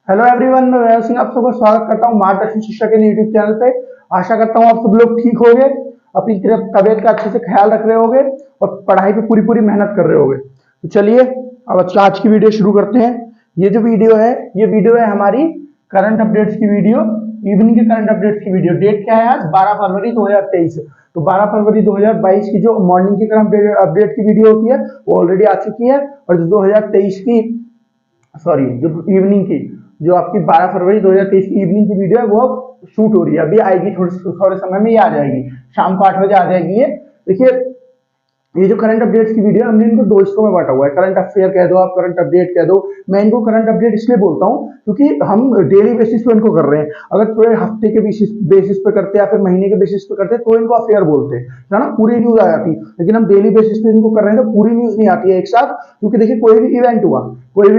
Hello everyone, मैं वैभव सिंह आप सबका स्वागत करता हूं मार्गदर्शन शिक्षा के यूट्यूब चैनल पे। आशा करता हूं आप सब लोग ठीक होंगे, अपनी तबीयत का अच्छे से ख्याल रख रहे होंगे और पढ़ाई पे पूरी पूरी मेहनत कर रहे होंगे। तो चलिए अब आज की वीडियो शुरू करते हैं। ये जो वीडियो है हमारी करंट अपडेट्स की वीडियो, इवनिंग के करंट अपडेट्स की वीडियो। डेट क्या है आज? 12 फरवरी 2023। तो 12 फरवरी 2022 की जो मॉर्निंग की करंट अपडेट की वीडियो होती है वो ऑलरेडी आ चुकी है, और जो 2023 की जो इवनिंग की, जो आपकी 12 फरवरी 2023 की इवनिंग की वीडियो है वो शूट हो रही है, अभी आएगी, थोड़े समय में ये आ जाएगी, शाम को 8 बजे आ जाएगी। ये देखिए, ये जो करंट अपडेट्स की वीडियो हमने इनको दो हिस्सों में बांटा हुआ है। करंट अफेयर कह दो, आप करंट अपडेट कह दो। मैं इनको करंट अपडेट इसलिए बोलता हूँ क्योंकि हम डेली बेसिस पे इनको कर रहे हैं। अगर पूरे हफ्ते के बेसिस पे करते या फिर महीने के बेसिस पे करते तो इनको अफेयर बोलते हैं, है ना, पूरी न्यूज आ जाती। लेकिन हम डेली बेसिस पे इनको कर रहे हैं तो पूरी न्यूज नहीं आती है एक साथ, क्योंकि देखिए कोई भी इवेंट हुआ, कोई भी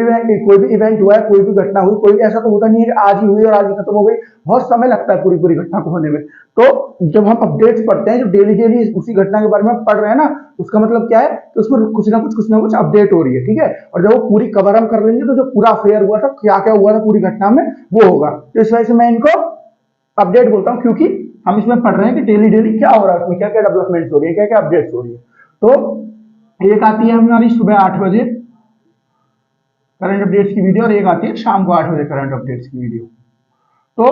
इवेंट हुआ है, कोई भी घटना हुई, कोई ऐसा तो होता नहीं है कि आज ही हुई और आज ही खत्म हो गई। बहुत समय लगता है पूरी पूरी घटना को होने में। तो जब हम अपडेट्स पढ़ते हैं, जो डेली डेली उसी घटना के बारे में पढ़ रहे हैं ना, उसका मतलब क्या है, तो उसमें कुछ ना कुछ अपडेट हो रही है, ठीक है। और जब वो पूरी कवर हम कर लेंगे तो जो पूरा अफेयर हुआ था, क्या क्या हुआ था पूरी घटना में, वो होगा। तो इस वजह से मैं इनको अपडेट बोलता हूँ, क्योंकि हम इसमें पढ़ रहे हैं कि डेली डेली क्या हो रहा है, उसमें क्या क्या डेवलपमेंट हो रही है, क्या क्या अपडेट्स हो रही है। तो एक आती है हमारी सुबह 8 बजे करंट अपडेट्स की वीडियो, और एक आती है शाम को 8 बजे करंट अपडेट्स की वीडियो। तो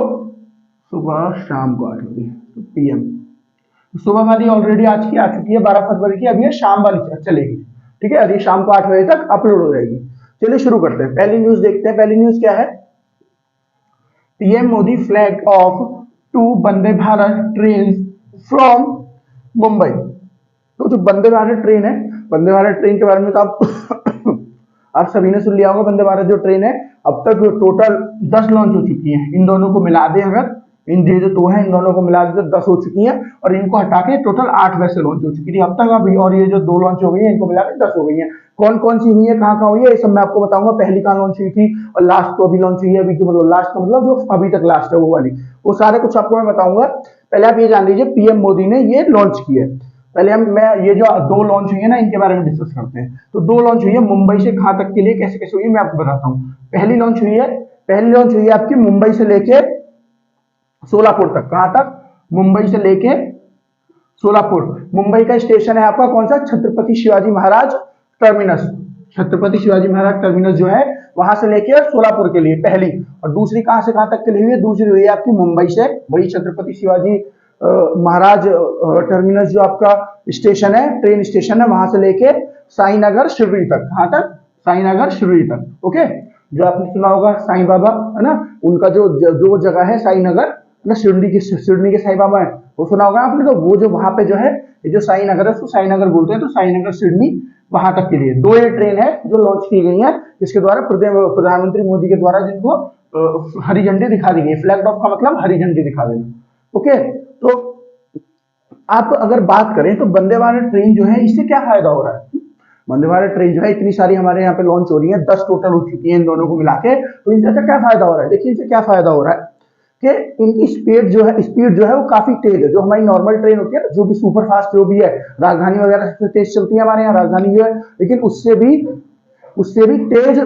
सुबह शाम को 8 बजे तो पीएम। सुबह वाली ऑलरेडी आज की आ चुकी है 12 फरवरी की, अभी ये शाम वाली चलेगी, ठीक है। अभी शाम को 8 बजे तक अपलोड हो जाएगी। चलिए शुरू करते हैं, पहली न्यूज देखते हैं। पहली न्यूज क्या है? PM Modi flag of 2 Vande Bharat train from Mumbai. तो जो वंदे भारत ट्रेन है, वंदे भारत ट्रेन के बारे में तो आप सभी ने सुन लिया होगा। वंदे भारत जो ट्रेन है, अब तक टोटल 10 लॉन्च हो चुकी है। इन दोनों को मिला दे, अगर इन जो दो है इन दोनों को मिला दे तो 10 हो चुकी है, और इनको हटा के टोटल 8 वैसे लॉन्च हो चुकी थी अब तक अभी। और ये जो 2 लॉन्च हो गई है, इनको मिला के 10 हो गई है। कौन कौन सी हुई है, कहाँ कहाँ हुई है, ये सब मैं आपको बताऊंगा। पहली कहाँ लॉन्च हुई थी और लास्ट तो अभी लॉन्च हुई है, अभी मतलब लास्ट का मतलब जो अभी तक लास्ट है वो वाली, वो सारे कुछ आपको मैं बताऊंगा। पहले आप ये जान लीजिए, पीएम मोदी ने ये लॉन्च की है। पहले मैं ये जो 2 लॉन्च हुई है ना, इनके बारे में डिस्कस करते हैं। तो 2 लॉन्च हुई है मुंबई से कहां तक के लिए, कैसे कैसे हुई है, मैं आपको बताता हूँ। पहली लॉन्च हुई है आपकी मुंबई से लेके सोलापुर तक। कहां तक? मुंबई से लेके सोलापुर। मुंबई का स्टेशन है आपका कौन सा? छत्रपति शिवाजी महाराज टर्मिनस। छत्रपति शिवाजी महाराज टर्मिनस जो है, वहां से लेके सोलापुर के लिए पहली। और दूसरी कहां से कहां तक के लिए हुई है? दूसरी हुई है आपकी मुंबई से, वही छत्रपति शिवाजी महाराज टर्मिनस जो आपका स्टेशन है, ट्रेन स्टेशन है, वहां से लेके साईनगर शिरडी तक। कहां तक? साईनगर शिरडी तक। ओके, जो आपने सुना होगा साईं बाबा, है ना, उनका जो जगह है साईनगर ना, शिरडी के साईं बाबा है, वो सुना होगा आपने। तो वो जो वहां पे जो है, ये जो साईनगर है उसको साईनगर बोलते हैं। तो साईनगर शिरडी वहां तक के लिए 2 ये ट्रेन है जो लॉन्च की गई है, इसके द्वारा प्रधानमंत्री मोदी के द्वारा, जिनको हरी झंडी दिखा दी गई। फ्लैग ऑफ का मतलब हरी झंडी दिखा देना। ओके, तो आप अगर बात करें तो वंदे भारत ट्रेन जो है, इससे क्या फायदा हो रहा है? वंदे भारत ट्रेन जो है, इतनी सारी हमारे यहाँ पे लॉन्च हो रही है, 10 टोटल हो चुकी है इन दोनों को मिला के। तो इनसे अच्छा क्या फायदा हो रहा है? देखिए इनसे क्या फायदा हो रहा है कि इनकी स्पीड जो है वो काफी तेज है। जो हमारी नॉर्मल ट्रेन होती है ना, जो भी सुपर फास्ट जो भी है, राजधानी वगैरह सबसे तेज चलती है हमारे यहाँ, राजधानी जो है, लेकिन उससे भी तेज।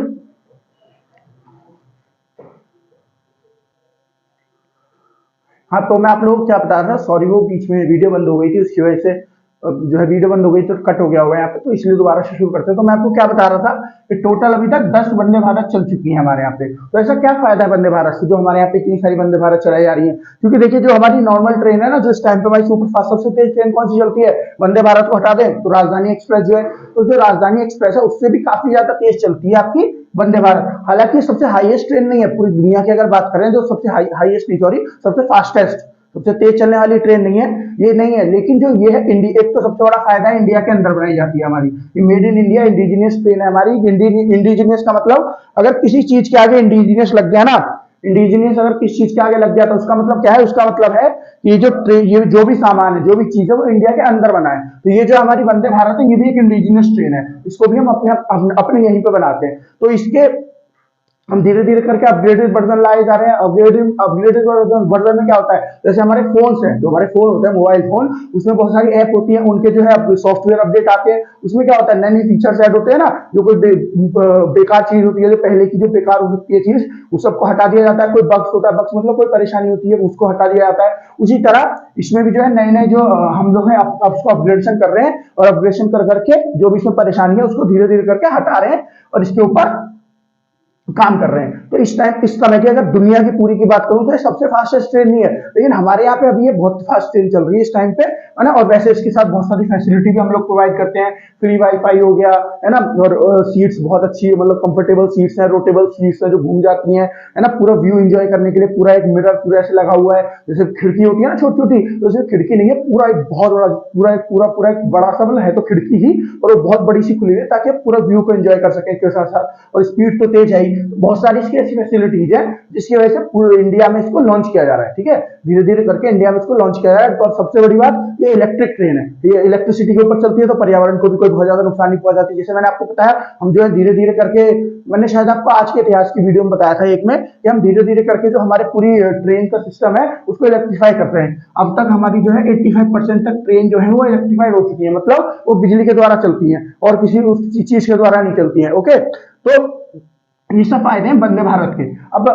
हाँ, तो मैं आप लोगों को क्या बता रहा था, सॉरी, वो बीच में वीडियो बंद हो गई थी, उसकी वजह से जो है वीडियो बंद हो गई तो कट हो गया होगा यहाँ पे, तो इसलिए दोबारा से शुरू करते हैं। तो मैं आपको क्या बता रहा था कि टोटल अभी तक 10 वंदे भारत चल चुकी है हमारे यहाँ पे। तो ऐसा क्या फायदा है वंदे भारत से, जो हमारे यहाँ पे इतनी सारी वंदे भारत चलाई जा रही है? क्योंकि देखिए, जो हमारी नॉर्मल ट्रेन है ना, जो इस टाइम पे हमारी सुपर फास्ट सबसे तेज ट्रेन कौन सी चलती है? वंदे भारत को हटा दें तो राजधानी एक्सप्रेस जो है, तो जो राजधानी एक्सप्रेस है उससे भी काफी ज्यादा तेज चलती है आपकी वंदे भारत। हालांकि सबसे हाईएस्ट ट्रेन नहीं है पूरी दुनिया की, अगर बात करें जो सबसे हाईएस्ट नहीं, सॉरी, सबसे फास्टेस्ट, सबसे तेज चलने वाली ट्रेन नहीं है, ये नहीं है। लेकिन जो ये है, इंडिया, एक तो सबसे बड़ा फायदा है, इंडिया के अंदर बनाई जाती है हमारी, ये made in India indigenous train है हमारी। इंडिजिनियस का मतलब, अगर किसी चीज के आगे इंडिजिनियस लग गया ना, इंडिजिनियस अगर किसी चीज के आगे लग गया तो उसका मतलब क्या है? उसका मतलब है कि ये जो भी सामान है, जो भी चीज है, वो इंडिया के अंदर बना है। तो ये जो हमारी वंदे भारत है, ये भी एक इंडिजिनियस ट्रेन है, इसको भी हम अपने यहीं पे बनाते हैं। तो इसके हम धीरे धीरे करके अपग्रेडेड वर्जन लाए जा रहे हैं। अपग्रेडेड वर्जन में क्या होता है, जैसे हमारे फोन्स हैं, जो हमारे फोन होते हैं मोबाइल फोन, उसमें बहुत सारी ऐप होती है, उनके जो है सॉफ्टवेयर अपडेट आते हैं। उसमें क्या होता है, नए नए फीचर्स ऐड होते हैं ना, जो कोई बेकार चीज होती है, जो पहले की जो बेकार हो सकती है चीज, उस सबको हटा दिया जाता है। कोई बग्स होता है, बग्स मतलब कोई परेशानी होती है, उसको हटा दिया जाता है। उसी तरह इसमें भी जो है नए नए जो हम लोग हैं उसको अपग्रेडेशन कर रहे हैं, और अपग्रेडेशन कर करके जो भी इसमें परेशानी है उसको धीरे धीरे करके हटा रहे हैं, और इसके ऊपर काम कर रहे हैं। तो इस समय की अगर दुनिया की पूरी की बात करूं तो ये सबसे फास्टेस्ट ट्रेन नहीं है, लेकिन हमारे यहाँ पे अभी ये बहुत फास्ट ट्रेन चल रही है इस टाइम पे, है ना। और वैसे इसके साथ बहुत सारी फैसिलिटी भी हम लोग प्रोवाइड करते हैं, फ्री वाईफाई हो गया, है ना, और सीट्स बहुत अच्छी है, मतलब कंफर्टेबल सीट्स है, रोटेबल सीट्स है जो घूम जाती हैं, है ना। पूरा व्यू एंजॉय करने के लिए पूरा एक मिरर पूरा ऐसे लगा हुआ है, जैसे खिड़की होती है ना छोटी छोटी, तो उसमें खिड़की नहीं है, पूरा एक बहुत बड़ा पूरा एक बड़ा सा, मतलब है तो खिड़की ही, और वो बहुत बड़ी सी खुली है ताकि आप पूरा व्यू को एंजॉय कर सके इसके साथ साथ। और स्पीड तो तेज है ही, बहुत सारी इसकी ऐसी फैसिलिटीज है जिसकी वजह से पूरे इंडिया में इसको लॉन्च किया जा रहा है, ठीक है। धीरे धीरे करके इंडिया में इसको लॉन्च किया जा रहा है। तो सबसे बड़ी बात, ये इलेक्ट्रिक ट्रेन है, ये इलेक्ट्रिसिटी के ऊपर चलती है, तो पर्यावरण को भी कोई बहुत ज्यादा नुकसान नहीं पहुंचाती। जैसे मैंने आपको बताया, हम जो है धीरे धीरे करके, मैंने शायद आपको आज के इतिहास की वीडियो में बताया था एक में, कि हम धीरे धीरे करके जो हमारे पूरी ट्रेन का सिस्टम है उसको इलेक्ट्रीफाई करते हैं। अब तक हमारी जो है 85% तक ट्रेन जो है वो इलेक्ट्रीफाइड हो चुकी है, मतलब वो बिजली के द्वारा चलती है और किसी उस चीज के द्वारा नहीं चलती है। ओके, तो ये सब फायदे हैं वंदे भारत के। अब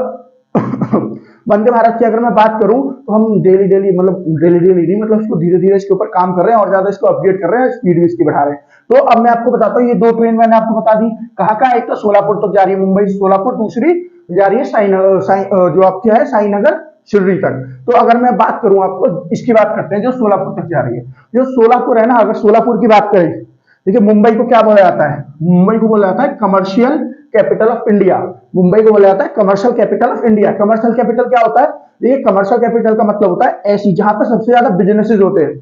वंदे भारत की अगर मैं बात करूं तो हम डेली डेली नहीं, मतलब इसको धीरे धीरे इसके ऊपर काम कर रहे हैं और ज्यादा इसको अपग्रेड कर रहे हैं, स्पीड भी इसकी बढ़ा रहे हैं। तो अब मैं आपको बताता हूँ, ये दो ट्रेन मैंने आपको बता दी, कहाँ का, एक तो सोलापुर तक जा रही है, मुंबई से सोलापुर, दूसरी जा रही है जो आपकी है साईनगर शिरडी तक। तो अगर मैं बात करूं आपको, इसकी बात करते हैं जो सोलापुर तक जा रही है। जो सोलापुर है ना, अगर सोलापुर की बात करें, देखिए मुंबई को क्या बोला जाता है, मुंबई को बोला जाता है commercial capital of India. Mumbai को बोला जाता है commercial capital of India. Commercial capital क्या होता है, देखिए कमर्शियल कैपिटल का मतलब होता है ऐसी जहां पे सबसे ज्यादा बिजनेसेस होते हैं।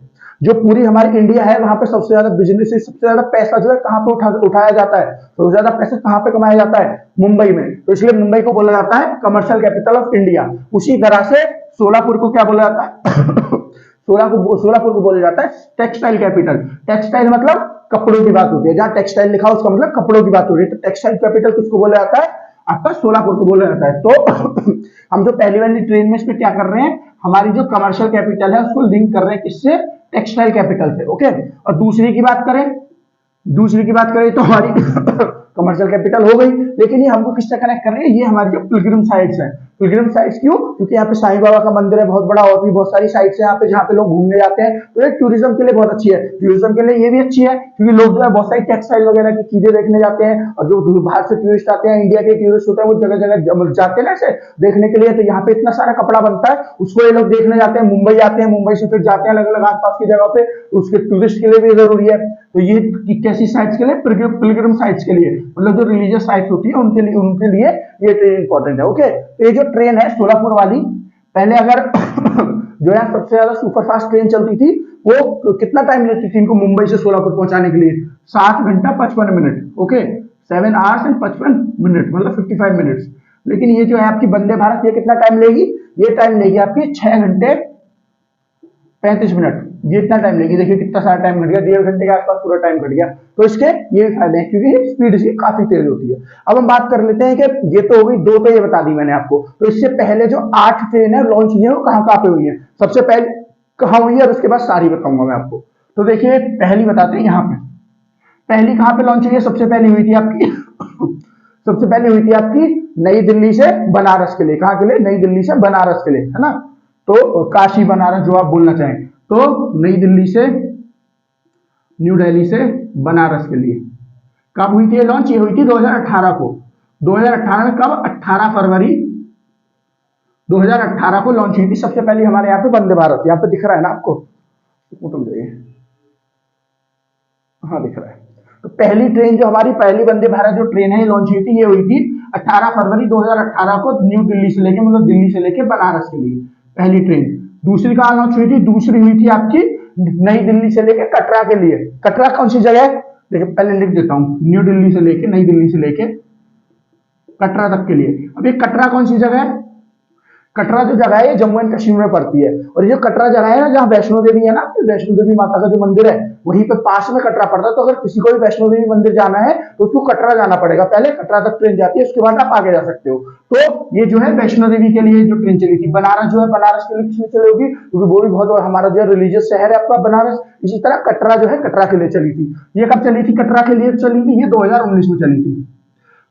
जो पूरी हमारी इंडिया है वहां पे सबसे ज्यादा बिजनेस, सबसे ज्यादा पैसा जो है कहां पे उठाया जाता है, सबसे ज्यादा पैसा कहां पे कमाया जाता है, मुंबई में। तो इसलिए मुंबई को बोला जाता है कमर्शियल कैपिटल ऑफ इंडिया। उसी तरह से सोलापुर को क्या बोला जाता है सोलापुर को बोला जाता है टेक्सटाइल कैपिटल। टेक्सटाइल मतलब कपड़ों की बात होती है, जहां टेक्सटाइल लिखा उसका मतलब कपड़ों की बात हो रही है। तो टेक्सटाइल कैपिटल किसको बोला जाता है, आपका सोलापुर को बोला जाता है। तो हम जो पहली वाली ट्रेन में इसमें क्या कर रहे हैं, हमारी जो कमर्शियल कैपिटल है उसको लिंक कर रहे हैं किससे, टेक्सटाइल कैपिटल से। ओके, और दूसरी की बात करें तो हमारी कमर्शियल कैपिटल हो गई, लेकिन ये हमको किससे कनेक्ट कर रही है, ये हमारी जो पिलग्रिम साइट्स है। पिलग्रिम साइट्स क्यों, क्योंकि यहाँ पे साईं बाबा का मंदिर है बहुत बड़ा, और भी बहुत सारी साइट्स है यहाँ पे जहाँ पे लोग घूमने जाते हैं। तो ये टूरिज्म के लिए बहुत अच्छी है, टूरिज्म के लिए ये भी अच्छी है क्योंकि लोग जो है बहुत सारी टेक्सटाइल वगैरह की चीजें देखने जाते हैं, और जो बाहर से टूरिस्ट आते हैं, इंडिया के टूरिस्ट होते हैं, वो जगह जगह जाते हैं ना ऐसे देखने के लिए। तो यहाँ पे इतना सारा कपड़ा बनता है, उसको ये लोग देखने जाते हैं, मुंबई आते हैं, मुंबई से फिर जाते हैं अलग अलग आसपास की जगह पे, उसके टूरिस्ट के लिए भी जरूरी है। तो ये कैसी साइट्स के लिए, पिलग्रिम साइट्स के लिए, मतलब जो रिलीजियस साइट्स होती है उनके लिए ये ट्रेन इंपॉर्टेंट है। ओके, तो ये जो ट्रेन है सोलापुर वाली, पहले अगर जो है सबसे ज्यादा सुपरफास्ट ट्रेन चलती थी, वो कितना टाइम लेती थी इनको मुंबई से सोलापुर पहुंचाने के लिए, 7 घंटा 55 minute. Okay, 7 hours and 55 minute, मतलब 55 मिनट्स। लेकिन ये जो है आपकी वंदे भारत, ये कितना टाइम लेगी, ये टाइम लेगी आपकी 6 घंटे 35 मिनट। ये इतना टाइम लेगी, देखिए कितना सारा टाइम घट गया, 1.5 घंटे के आसपास पूरा टाइम घट गया। तो इसके ये फायदे हैं क्योंकि स्पीड इसकी काफी तेज होती है। अब हम बात कर लेते हैं कि ये तो हो गई दो, तो ये बता दी मैंने आपको। तो इससे पहले जो 8 ट्रेन है लॉन्च हुई है, वो कहाँ कहाँ पे हुई है, सबसे पहले कहाँ हुई है, और उसके बाद सारी बताऊंगा मैं आपको। तो देखिए पहली बताते हैं, यहाँ पे पहली कहाँ पे लॉन्च हुई है, सबसे पहली हुई थी आपकी सबसे पहले हुई थी आपकी नई दिल्ली से बनारस के लिए। कहाँ के लिए, नई दिल्ली से बनारस के लिए, है ना। तो काशी बनारस जो आप बोलना चाहें, तो नई दिल्ली से न्यू दिल्ली से बनारस के लिए कब हुई थी लॉन्च, ये हुई थी 2018 को। 2018 में कब, 18 फरवरी 2018 को लॉन्च हुई थी सबसे पहले हमारे यहाँ पे वंदे भारत। यहाँ पे दिख रहा है ना आपको, हाँ दिख रहा है। तो पहली ट्रेन जो हमारी, पहली वंदे भारत जो ट्रेन है लॉन्च हुई थी, ये हुई थी 18 फरवरी 2018 को न्यू दिल्ली से लेके, मतलब दिल्ली से लेके बनारस के लिए पहली ट्रेन। दूसरी कहाँ लॉन्च हुई थी, दूसरी हुई थी आपकी नई दिल्ली से लेके कटरा के लिए। कटरा कौन सी जगह है, देखिए पहले लिख देता हूँ, न्यू दिल्ली से लेके, नई दिल्ली से लेके कटरा तक के लिए। अब ये कटरा कौन सी जगह है, कटरा जो जगह है ये जम्मू एंड कश्मीर में पड़ती है। और ये जो कटरा जगह है ना, जहाँ वैष्णो देवी है ना, वैष्णो देवी माता का जो मंदिर है वहीं पे पास में कटरा पड़ता है। तो अगर किसी को भी वैष्णो देवी मंदिर जाना है तो उसको कटरा जाना पड़ेगा, पहले कटरा तक ट्रेन जाती है, उसके बाद आप आगे जा सकते हो। तो ये जो है वैष्णो देवी के लिए जो ट्रेन चली थी। बनारस जो है, बनारस के लिए किसमें चली होगी, क्योंकि वो भी बहुत हमारा जो है रिलीजियस शहर है आपका बनारस। इसी तरह कटरा जो है कटरा के लिए चली थी। ये कब चली थी, कटरा के लिए चली थी, ये 2019 में चली थी।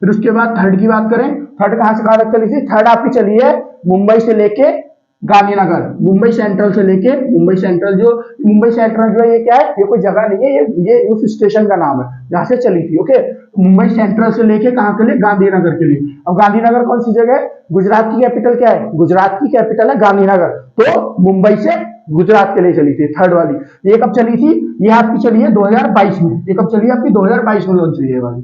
फिर उसके बाद थर्ड की बात करें, थर्ड कहां से कहां तक चली थी, थर्ड आपकी चली है मुंबई से लेके गांधीनगर। मुंबई सेंट्रल से लेके, मुंबई सेंट्रल जो है ये क्या है, ये कोई जगह नहीं है, ये उस स्टेशन का नाम है जहां से चली थी। ओके, मुंबई सेंट्रल से लेके कहां के लिए, गांधीनगर के लिए। अब गांधीनगर कौन सी जगह है, गुजरात की कैपिटल क्या है, गुजरात की कैपिटल है गांधीनगर। तो मुंबई से गुजरात के लिए चली थी थर्ड वाली। ये कब चली थी, ये आपकी चली है 2022 में। ये कब चली है आपकी, 2022 में लॉन्च हुई है वाली।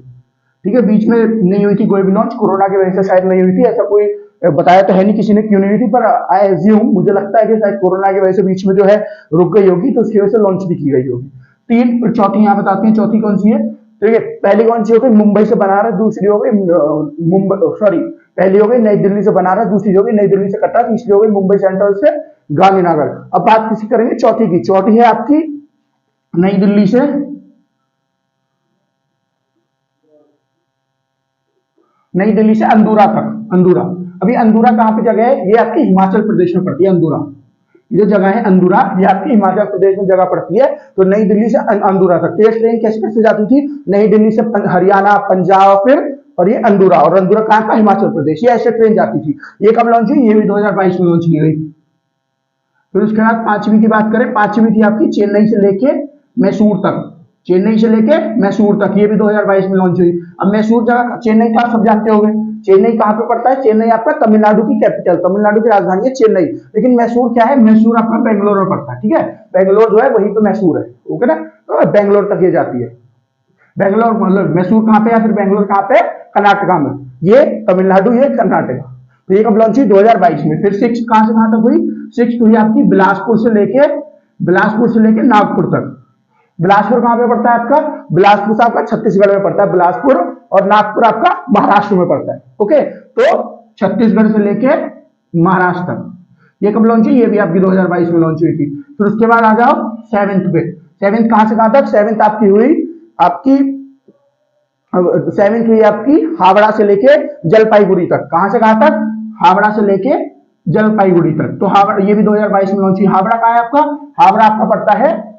ठीक है, बीच में नहीं हुई थी कोई भी लॉन्च, कोरोना की वजह से शायद नहीं हुई थी, ऐसा कोई बताया तो है नहीं किसी ने क्यों नहीं हुई थी, पर आई एज्यूम, मुझे लगता है कि शायद कोरोना की वजह से बीच में जो है रुक गई होगी, तो उसकी वजह से लॉन्च भी की गई होगी। तीन, चौथी यहाँ बताते हैं, चौथी कौन सी है। ठीक है, पहली कौन सी हो गई, मुंबई से बनारस, दूसरी हो गई मुंबई, सॉरी, पहली हो गई नई दिल्ली से बनारस, दूसरी हो गई नई दिल्ली से कटरा, तीसरी हो गई मुंबई सेंट्रल से गांधीनगर। अब बात किसी करेंगे चौथी की, चौथी है आपकी नई दिल्ली से, नई दिल्ली से अंदूरा तक। अंदूरा, अभी अंदूरा कहां पे जगह है, ये आपकी हिमाचल प्रदेश में पड़ती है। अंदूरा जो जगह है, अंदूरा, ये आपकी हिमाचल प्रदेश में जगह पड़ती है। तो नई दिल्ली से अंदूरा तक ये ट्रेन कैसे कैसे जाती थी, नई दिल्ली से हरियाणा, पंजाब, फिर और ये अंदूरा, और अंदूरा कहां का, हिमाचल प्रदेश, ये ऐसे ट्रेन जाती थी। ये कब लॉन्च हुई, ये भी 2022 में लॉन्च की गई। फिर उसके बाद पांचवी की बात करें, पांचवी थी आपकी चेन्नई से लेके मैसूर तक। चेन्नई से लेके मैसूर तक, ये भी 2022 में लॉन्च हुई। अब मैसूर जगह, चेन्नई का सब जानते होंगे, चेन्नई कहां पे पड़ता है, चेन्नई आपका तमिलनाडु की कैपिटल, तमिलनाडु की राजधानी है चेन्नई। लेकिन मैसूर क्या है, मैसूर आपका बेंगलोर में पड़ता है। ठीक है, बेंगलोर जो है वहीं पे मैसूर है। ओके ना, तो बेंगलोर तक ये जाती है। बेंगलोर मतलब मैसूर कहां पे, या फिर बेंगलोर कहां पे, कर्नाटका में, ये तमिलनाडु, ये कर्नाटका। तो ये कब लॉन्च हुई, 2022 में। फिर सिक्स कहां से कहां तक हुई, सिक्स हुई आपकी बिलासपुर से लेके नागपुर तक। बिलासपुर कहां पे पड़ता है आपका, बिलासपुर से आपका छत्तीसगढ़ में पड़ता है बिलासपुर, और नागपुर आपका महाराष्ट्र में पड़ता है। ओके, तो छत्तीसगढ़ से लेके महाराष्ट्र तक ये कब लॉन्च हुई, ये भी आपकी 2022 में लॉन्च हुई थी। फिर उसके बाद आ जाओ सेवेंथ पे, सेवेंथ कहां से कहां तक, सेवेंथ आपकी हुई सेवेंथ हुई आपकी हावड़ा से लेके जलपाईगुड़ी तक। कहां से कहां तक, हावड़ा से लेके जलपाईगुड़ी तक। तो हावड़ा, ये भी 2022 में लॉन्च हुई। हावड़ा कहां है आपका, हावड़ा आपका पड़ता है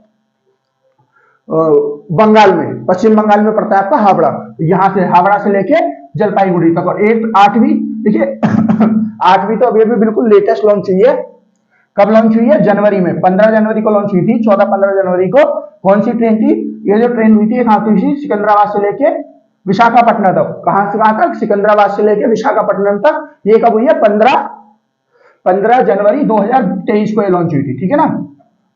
बंगाल में, पश्चिम बंगाल में पड़ता है आपका हावड़ा। यहां से हावड़ा से लेके जलपाईगुड़ी तक। और एक आठवीं, देखिए आठवीं तो अभी बिल्कुल लेटेस्ट लॉन्च हुई है। कब लॉन्च हुई है, जनवरी में, 15 जनवरी को लॉन्च हुई थी, 14-15 जनवरी को। कौन सी ट्रेन थी, ये जो ट्रेन हुई थी कहां थी, सिकंदराबाद से लेके विशाखापट्टनम तक। कहां से कहां तक, सिकंदराबाद से लेके विशाखापट्टनम तक। ये कब हुई है, 15 जनवरी 2023 को ये लॉन्च हुई थी। ठीक है ना,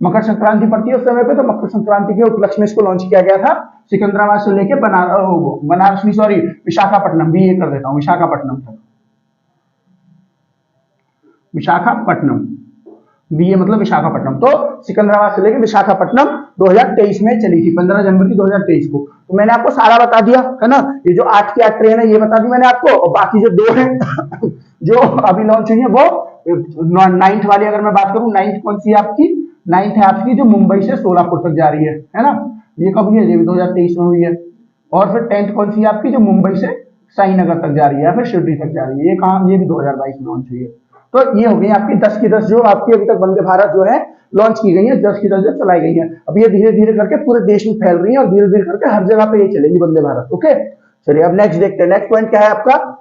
मकर संक्रांति पड़ती है उस समय पे, तो मकर संक्रांति के उपलक्ष्य में इसको लॉन्च किया गया था। सिकंदराबाद से लेके बनारस नहीं, सॉरी, विशाखापट्टनम, भी ये कर देता हूं, विशाखापट्टनम तक, विशाखापट्टनम, बीए मतलब विशाखापट्टनम। तो सिकंदराबाद से लेकर विशाखापट्टनम 2023 में चली थी, 15 जनवरी 2023 को। तो मैंने आपको सारा बता दिया है ना, ये जो 8 की 8 ट्रेन है ये बता दी मैंने आपको, और बाकी जो 2 है जो अभी लॉन्च हुई है वो 9th वाली अगर मैं बात करूं, 9th कौन सी है आपकी, 9th है आपकी जो मुंबई से सोलापुर तक जा रही है ना, ये कब हुई है, ये भी 2023 में हुई है। और फिर 10th कौन सी है आपकी, जो मुंबई से साईनगर तक जा रही है, फिर शिरडी तक जा रही है। ये कहां, ये भी 2022 में लॉन्च हुई है। तो ये हो गई आपकी 10 की 10 जो आपकी अभी तक वंदे भारत जो है लॉन्च की गई है, 10 की 10 जो चलाई गई है। अब ये धीरे धीरे करके पूरे देश में फैल रही है, और धीरे धीरे करके हर जगह पे ये चलेगी वंदे भारत। ओके, चलिए अब नेक्स्ट देखते हैं। नेक्स्ट पॉइंट क्या है आपका,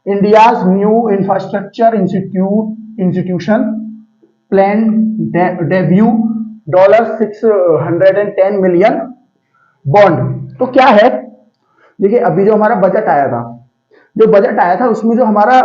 India's new infrastructure institution plan debut $610 million bond. तो क्या है, देखिए अभी जो हमारा बजट आया था, उसमें जो हमारा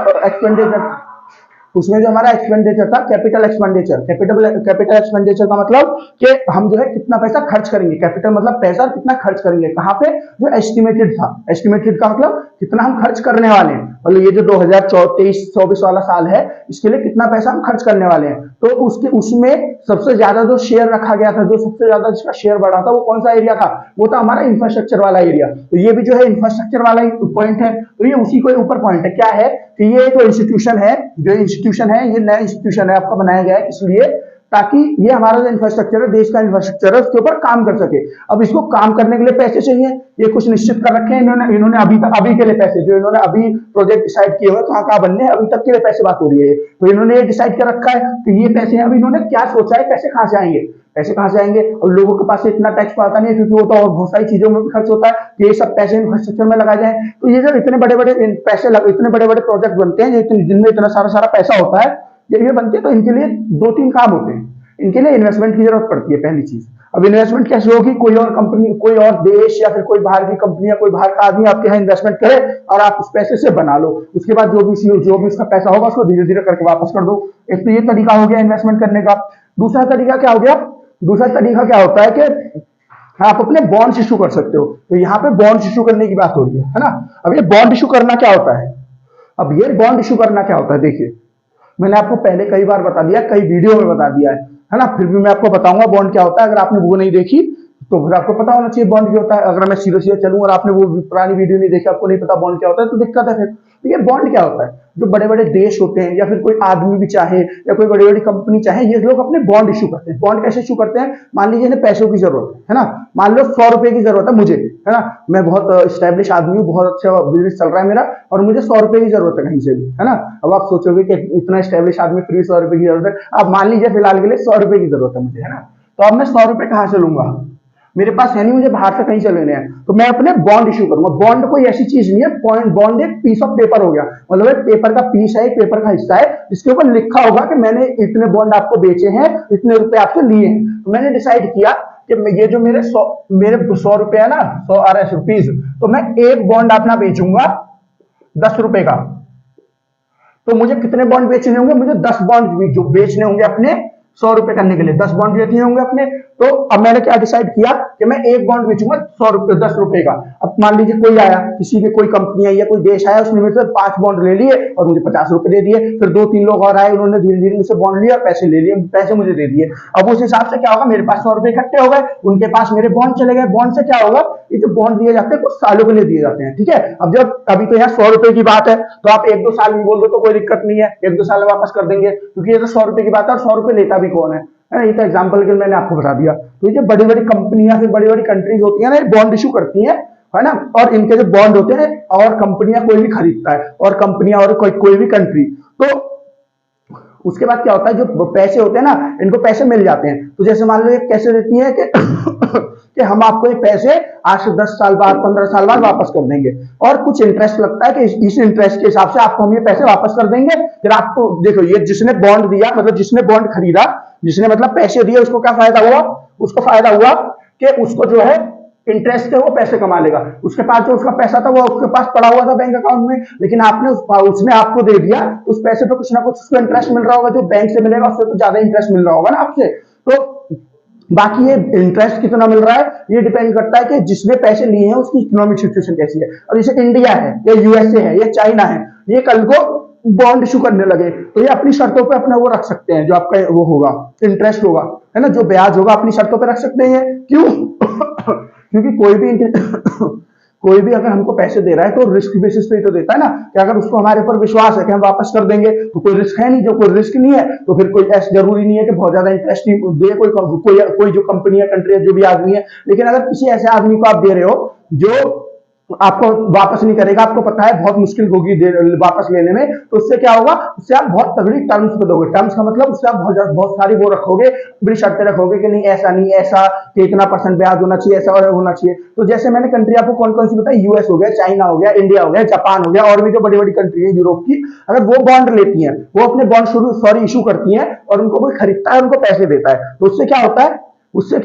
एक्सपेंडिचर था, कैपिटल एक्सपेंडिचर का मतलब कि हम जो है कितना पैसा खर्च करेंगे, कैपिटल मतलब पैसा कितना खर्च करेंगे, कहां पे, जो एस्टिमेटेड था, एस्टिमेटेड का मतलब कितना हम खर्च करने वाले हैं, मतलब ये जो 2023-24 वाला साल है इसके लिए कितना पैसा हम खर्च करने वाले हैं। तो उसमें सबसे ज्यादा जो शेयर रखा गया था, जो सबसे ज्यादा जिसका शेयर बढ़ा था, वो कौन सा एरिया था, वो था हमारा इंफ्रास्ट्रक्चर वाला एरिया। तो ये भी जो है इंफ्रास्ट्रक्चर वाला पॉइंट है, तो ये उसी को ऊपर पॉइंट है। क्या है कि ये जो इंस्टीट्यूशन है, ये नया इंस्टीट्यूशन है आपका बनाया गया है इसलिए ताकि ये हमारा जो इंफ्रास्ट्रक्चर है, देश का इंफ्रास्ट्रक्चर है, उसके ऊपर काम कर सके। अब इसको काम करने के लिए पैसे चाहिए, ये कुछ निश्चित कर रखे हैं इन्होंने अभी के लिए पैसे जो इन्होंने अभी प्रोजेक्ट डिसाइड किए हुए कहाँ कहाँ बनने हैं, अभी तक के लिए पैसे बात हो रही है। तो इन्होंने ये डिसाइड कर रखा है कि ये पैसे अब इन्होंने क्या सोचा है, पैसे कहाँ से आएंगे, पैसे कहाँ से आएंगे। और लोगों के पास इतना टैक्स तो आता नहीं है, क्योंकि वो तो और बहुत सारी चीजों में भी खर्च होता है कि ये सब पैसे इंफ्रास्ट्रक्चर में लगाए जाए। तो ये जब इतने बड़े बड़े पैसे इतने बड़े बड़े प्रोजेक्ट बनते हैं जिनमें इतना सारा पैसा होता है, जब ये बनते हैं तो इनके लिए 2-3 काम होते हैं। इनके लिए इन्वेस्टमेंट की जरूरत पड़ती है, पहली चीज। अब इन्वेस्टमेंट कैसे होगी, कोई और कंपनी, कोई और देश या फिर कोई बाहर की कंपनी या कोई बाहर का आदमी आपके यहाँ इन्वेस्टमेंट करे और आप उस पैसे से बना लो, उसके बाद जो भी उसका पैसा होगा उसको धीरे धीरे करके वापस कर दो। एक तो ये तरीका हो गया इन्वेस्टमेंट करने का। दूसरा तरीका क्या हो गया, दूसरा तरीका क्या होता है कि आप अपने बॉन्ड्स इशू कर सकते हो। तो यहाँ पे बॉन्ड इशू करने की बात हो रही है ना। अब ये बॉन्ड इशू करना क्या होता है, अब ये बॉन्ड इशू करना क्या होता है, देखिए मैंने आपको पहले कई बार बता दिया, कई वीडियो में बता दिया है ना, फिर भी मैं आपको बताऊंगा बॉन्ड क्या होता है। अगर आपने वो नहीं देखी तो फिर आपको पता होना चाहिए बॉन्ड क्या होता है। अगर मैं सीधे सीधे चलूं और आपने वो पुरानी वीडियो नहीं देखी, आपको नहीं पता बॉन्ड क्या होता है, तो दिक्कत है फिर। तो ये बॉन्ड क्या होता है, जो बड़े बड़े देश होते हैं या फिर कोई आदमी भी चाहे या कोई बड़ी बड़ी कंपनी चाहे, ये लोग अपने बॉन्ड इशू करते हैं। बॉन्ड कैसे इशू करते हैं, मान लीजिए इन्हें पैसों की जरूरत है ना, मान लो 100 रुपए की जरूरत है मुझे, है ना, मैं बहुत स्टैब्लिश आदमी हूँ, बहुत अच्छा बिजनेस चल रहा है मेरा, और मुझे 100 रुपए की जरूरत है कहीं से भी, है ना। अब आप सोचोगे कि इतना स्टैब्लिश आदमी फिर 100 रुपए की जरूरत है। अब मान लीजिए फिलहाल के लिए 100 रुपए की जरूरत है मुझे, है ना, तो अब मैं 100 रुपए कहाँ से लूंगा, मेरे पास है नहीं, मुझे बाहर से कहीं से लेने हैं, तो मैं अपने बॉन्ड इशू करूंगा। बॉन्ड कोई ऐसी चीज नहीं है, बॉन्ड एक पीस ऑफ पेपर हो गया, मतलब एक पेपर का पीस है, एक पेपर का हिस्सा है जिसके ऊपर लिखा होगा कि मैंने इतने बॉन्ड आपको बेचे हैं, इतने रुपए आपसे लिए हैं। तो मैंने डिसाइड किया कि ये जो मेरे 100 रुपए है ना, 100 रुपीज, तो मैं एक बॉन्ड अपना बेचूंगा 10 रुपए का। तो मुझे कितने बॉन्ड बेचने होंगे, मुझे 10 बॉन्ड जो बेचने होंगे अपने 100 रुपए करने के लिए, 10 बॉन्ड बेचने होंगे अपने। तो अब मैंने क्या डिसाइड किया कि मैं एक बॉन्ड बेचूंगा 100 रुपए 10 रुपए का। अब मान लीजिए कोई आया, किसी के कोई कंपनी आई या कोई देश आया, उसने मेरे से 5 बॉन्ड ले लिए और मुझे 50 रुपए दे दिए। फिर 2-3 लोग और आए, उन्होंने धीरे धीरे मुझसे बॉन्ड लिया, पैसे ले लिए, पैसे मुझे दे दिए। अब उस हिसाब से क्या होगा, मेरे पास 100 रुपए इकट्ठे हो गए, उनके पास मेरे बॉन्ड चले गए। बॉन्ड से क्या होगा, ये जो बॉन्ड दिए जाते हैं कुछ सालों के लिए दिए जाते हैं, ठीक है। अब जब अभी तो यहाँ 100 रुपए की बात है, तो आप 1-2 साल में बोल दो तो कोई दिक्कत नहीं है, 1-2 साल में वापस कर देंगे, क्योंकि ये तो 100 रुपए की बात है और 100 रुपए लेता भी कौन है ना। ये तो एग्जांपल के लिए मैंने आपको बता दिया। तो ये बड़ी बड़ी कंपनियां, फिर बड़ी बड़ी कंट्रीज होती है ना, बॉन्ड इशू करती हैं, है ना, और इनके जो बॉन्ड होते हैं और कंपनियां कोई भी खरीदता है, और कंपनियां और कोई भी कंट्री, तो उसके बाद क्या होता है, जो पैसे होते हैं ना, इनको पैसे मिल जाते हैं। तो जैसे मान लो ये कैसे देती है कि कि हम आपको ये पैसे आज से 10 साल बाद, 15 साल बाद वापस कर देंगे, और कुछ इंटरेस्ट लगता है कि इस इंटरेस्ट के हिसाब से आपको हम ये पैसे वापस कर देंगे। फिर आपको देखो, ये जिसने बॉन्ड दिया, मतलब जिसने बॉन्ड खरीदा, जिसने मतलब पैसे दिए, उसको क्या फायदा हुआ, उसको फायदा हुआ कि उसको जो है इंटरेस्ट है वो पैसे कमा लेगा। उसके पास जो उसका पैसा था वो उसके पास पड़ा हुआ था बैंक अकाउंट में, लेकिन उसने आपको दे दिया, उस पैसे पे कुछ ना कुछ उसको इंटरेस्ट मिल रहा होगा, जो बैंक से मिलेगा उससे तो ज्यादा इंटरेस्ट मिल रहा होगा ना आपसे। तो बाकी ये इंटरेस्ट कितना मिल रहा है, ये डिपेंड करता है कि जिसने पैसे लिए हैं उसकी इकोनॉमिक सिचुएशन कैसी है। और जैसे इंडिया है या यूएसए है या चाइना है, ये कल को बॉन्ड इशू करने लगे तो ये अपनी शर्तों पे अपना वो रख सकते हैं, जो आपका वो होगा इंटरेस्ट होगा, है ना, जो ब्याज होगा अपनी शर्तों पे रख सकते हैं। क्यों क्योंकि कोई भी अगर हमको पैसे दे रहा है तो रिस्क बेसिस पे ही तो देता है ना, कि अगर उसको हमारे ऊपर विश्वास है कि हम वापस कर देंगे तो कोई रिस्क है नहीं। जो कोई रिस्क नहीं है तो फिर कोई ऐसा जरूरी नहीं है कि बहुत ज्यादा इंटरेस्ट दे कोई जो कंपनी या कंट्री है, जो भी आदमी है। लेकिन अगर किसी ऐसे आदमी को आप दे रहे हो जो आपको वापस नहीं करेगा, आपको पता है बहुत मुश्किल होगी वापस लेने में, तो उससे क्या होगा, उससे आप बहुत तगड़ी टर्म्स पे दोगे। टर्म्स का मतलब उससे आप बहुत सारी वो रखोगे, बड़ी शर्तें रखोगे कि नहीं ऐसा नहीं, ऐसा कि इतना % ब्याज होना चाहिए, ऐसा और होना चाहिए। तो जैसे मैंने कंट्री आपको कौन कौन सी बताई, यूएस हो गया, चाइना हो गया, इंडिया हो गया, जापान हो गया, और भी जो बड़ी बड़ी कंट्री है यूरोप की, अगर वो बॉन्ड लेती हैं, वो अपने बॉन्ड इशू करती हैं और उनको कोई खरीदता है, उनको पैसे देता है, तो उससे क्या